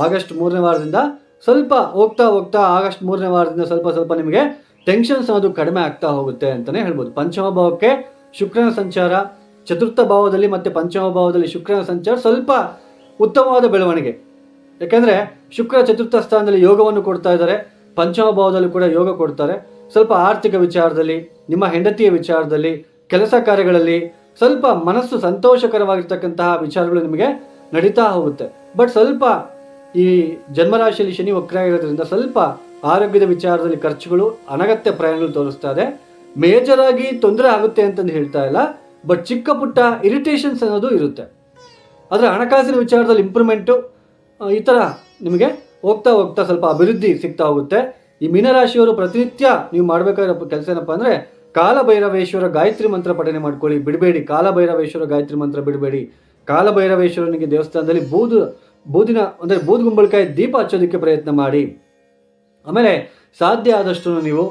ಆಗಸ್ಟ್ 3ನೇ ವಾರದಿಂದ ಸ್ವಲ್ಪ ಹೋಗ್ತಾ ಆಗಸ್ಟ್ 3ನೇ ವಾರದಿಂದ ಸ್ವಲ್ಪ ನಿಮಗೆ ಟೆನ್ಷನ್ಸ್ ಅನ್ನೋದು ಕಡಿಮೆ ಆಗ್ತಾ ಹೋಗುತ್ತೆ ಅಂತಲೇ ಹೇಳ್ಬೋದು. ಪಂಚಮ ಭಾವಕ್ಕೆ ಶುಕ್ರನ ಸಂಚಾರ, ಚತುರ್ಥ ಭಾವದಲ್ಲಿ ಮತ್ತು ಪಂಚಮ ಭಾವದಲ್ಲಿ ಶುಕ್ರನ ಸಂಚಾರ ಸ್ವಲ್ಪ ಉತ್ತಮವಾದ ಬೆಳವಣಿಗೆ. ಯಾಕೆಂದರೆ ಶುಕ್ರ ಚತುರ್ಥ ಸ್ಥಾನದಲ್ಲಿ ಯೋಗವನ್ನು ಕೊಡ್ತಾ ಇದ್ದಾರೆ, ಪಂಚಮ ಭಾವದಲ್ಲಿ ಕೂಡ ಯೋಗ ಕೊಡ್ತಾರೆ. ಸ್ವಲ್ಪ ಆರ್ಥಿಕ ವಿಚಾರದಲ್ಲಿ, ನಿಮ್ಮ ಹೆಂಡತಿಯ ವಿಚಾರದಲ್ಲಿ, ಕೆಲಸ ಕಾರ್ಯಗಳಲ್ಲಿ ಸ್ವಲ್ಪ ಮನಸ್ಸು ಸಂತೋಷಕರವಾಗಿರ್ತಕ್ಕಂತಹ ವಿಚಾರಗಳು ನಿಮಗೆ ನಡೀತಾ ಹೋಗುತ್ತೆ. ಬಟ್ ಸ್ವಲ್ಪ ಈ ಜನ್ಮರಾಶಿಯಲ್ಲಿ ಶನಿ ವಕ್ರ ಇರೋದ್ರಿಂದ ಸ್ವಲ್ಪ ಆರೋಗ್ಯದ ವಿಚಾರದಲ್ಲಿ ಖರ್ಚುಗಳು, ಅನಗತ್ಯ ಪ್ರಯಾಣಗಳು ತೋರಿಸ್ತಾ ಇದೆ. ಮೇಜರಾಗಿ ತೊಂದರೆ ಆಗುತ್ತೆ ಅಂತಂದು ಹೇಳ್ತಾ ಇಲ್ಲ, ಬಟ್ ಚಿಕ್ಕ ಪುಟ್ಟ ಇರಿಟೇಷನ್ಸ್ ಅನ್ನೋದು ಇರುತ್ತೆ. ಆದರೆ ಹಣಕಾಸಿನ ವಿಚಾರದಲ್ಲಿ ಇಂಪ್ರೂವ್ಮೆಂಟು, ಈ ಥರ ನಿಮಗೆ ಹೋಗ್ತಾ ಸ್ವಲ್ಪ ಅಭಿವೃದ್ಧಿ ಸಿಗ್ತಾ ಹೋಗುತ್ತೆ. ಈ ಮೀನರಾಶಿಯವರು ಪ್ರತಿನಿತ್ಯ ನೀವು ಮಾಡಬೇಕಾಗಿರೋ ಕೆಲಸ ಏನಪ್ಪ ಅಂದರೆ, ಕಾಲಭೈರವೇಶ್ವರ ಗಾಯತ್ರಿ ಮಂತ್ರ ಪಠನೆ ಮಾಡ್ಕೊಳ್ಳಿ, ಬಿಡಬೇಡಿ. ಕಾಲಭೈರವೇಶ್ವರ ಗಾಯತ್ರಿ ಮಂತ್ರ ಬಿಡಬೇಡಿ. ಕಾಲಭೈರವೇಶ್ವರನಿಗೆ ದೇವಸ್ಥಾನದಲ್ಲಿ ಬೂದಿನ ಅಂದರೆ ಬೂದುಗುಂಬಳಕಾಯಿ ದೀಪ ಹಚ್ಚೋದಕ್ಕೆ ಪ್ರಯತ್ನ ಮಾಡಿ. ಆಮೇಲೆ ಸಾಧ್ಯ ಆದಷ್ಟು ನೀವು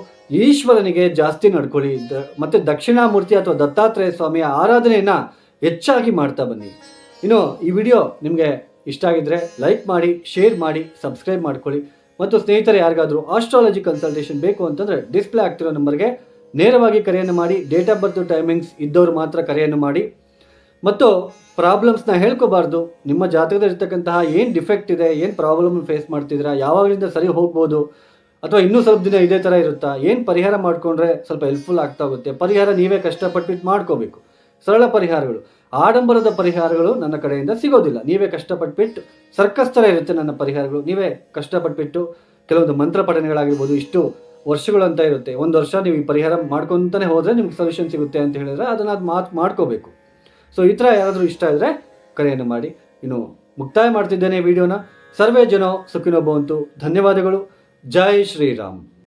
ಈಶ್ವರನಿಗೆ ಜಾಸ್ತಿ ನಡ್ಕೊಳ್ಳಿ. ಮತ್ತು ದಕ್ಷಿಣಾಮೂರ್ತಿ ಅಥವಾ ದತ್ತಾತ್ರೇಯ ಸ್ವಾಮಿಯ ಆರಾಧನೆಯನ್ನು ಹೆಚ್ಚಾಗಿ ಮಾಡ್ತಾ ಬನ್ನಿ. ಇನ್ನು ಈ ವಿಡಿಯೋ ನಿಮಗೆ ಇಷ್ಟ ಆಗಿದ್ದರೆ ಲೈಕ್ ಮಾಡಿ, ಶೇರ್ ಮಾಡಿ, ಸಬ್ಸ್ಕ್ರೈಬ್ ಮಾಡ್ಕೊಳ್ಳಿ. ಮತ್ತು ಸ್ನೇಹಿತರೆ ಯಾರಿಗಾದರೂ ಆಸ್ಟ್ರಾಲಜಿ ಕನ್ಸಲ್ಟೇಷನ್ ಬೇಕು ಅಂತಂದರೆ ಡಿಸ್ಪ್ಲೇ ಆಗ್ತಿರೋ ನಂಬರ್ಗೆ ನೇರವಾಗಿ ಕರೆಯನ್ನು ಮಾಡಿ. ಡೇಟ್ ಆಫ್ ಬರ್ತ್ ಟೈಮಿಂಗ್ಸ್ ಇದ್ದವರು ಮಾತ್ರ ಕರೆಯನ್ನು ಮಾಡಿ. ಮತ್ತು ಪ್ರಾಬ್ಲಮ್ಸ್ನ ಹೇಳ್ಕೋಬಾರ್ದು. ನಿಮ್ಮ ಜಾತಕದಲ್ಲಿರ್ತಕ್ಕಂತಹ ಏನು ಡಿಫೆಕ್ಟ್ ಇದೆ, ಏನು ಪ್ರಾಬ್ಲಮ್ ಫೇಸ್ ಮಾಡ್ತಿದ್ದೀರಾ, ಯಾವಾಗಲಿಂದ ಸರಿ ಹೋಗ್ಬೋದು, ಅಥವಾ ಇನ್ನೂ ಸ್ವಲ್ಪ ದಿನ ಇದೇ ಥರ ಇರುತ್ತಾ, ಏನು ಪರಿಹಾರ ಮಾಡಿಕೊಂಡ್ರೆ ಸ್ವಲ್ಪ ಹೆಲ್ಪ್ಫುಲ್ ಆಗ್ತಾ ಹೋಗುತ್ತೆ. ಪರಿಹಾರ ನೀವೇ ಕಷ್ಟಪಟ್ಬಿಟ್ಟು ಮಾಡ್ಕೋಬೇಕು. ಸರಳ ಪರಿಹಾರಗಳು, ಆಡಂಬರದ ಪರಿಹಾರಗಳು ನನ್ನ ಕಡೆಯಿಂದ ಸಿಗೋದಿಲ್ಲ. ನೀವೇ ಕಷ್ಟಪಟ್ಬಿಟ್ಟು, ಸರ್ಕಸ್ ಥರ ಇರುತ್ತೆ ನನ್ನ ಪರಿಹಾರಗಳು. ನೀವೇ ಕಷ್ಟಪಟ್ಬಿಟ್ಟು ಕೆಲವೊಂದು ಮಂತ್ರ ಪಠಣೆಗಳಾಗಿರ್ಬೋದು, ಇಷ್ಟು ವರ್ಷಗಳು ಅಂತ ಇರುತ್ತೆ. 1 ವರ್ಷ ನೀವು ಈ ಪರಿಹಾರ ಮಾಡ್ಕೊತಾನೆ ಹೋದರೆ ನಿಮ್ಗೆ ಸೊಲ್ಯೂಷನ್ ಸಿಗುತ್ತೆ ಅಂತ ಹೇಳಿದ್ರೆ ಅದನ್ನು ಮಾಡ್ಕೋಬೇಕು. ಸೊ ಈ ಥರ ಯಾರಾದರೂ ಇಷ್ಟ ಇದ್ದರೆ ಕರೆಯನ್ನು ಮಾಡಿ. ಇನ್ನು ಮುಕ್ತಾಯ ಮಾಡ್ತಿದ್ದೇನೆ ವಿಡಿಯೋನ. ಸರ್ವೇ ಜನೋ ಸುಖಿನೋ ಭವಂತು. ಧನ್ಯವಾದಗಳು. ಜೈ ಶ್ರೀರಾಮ್.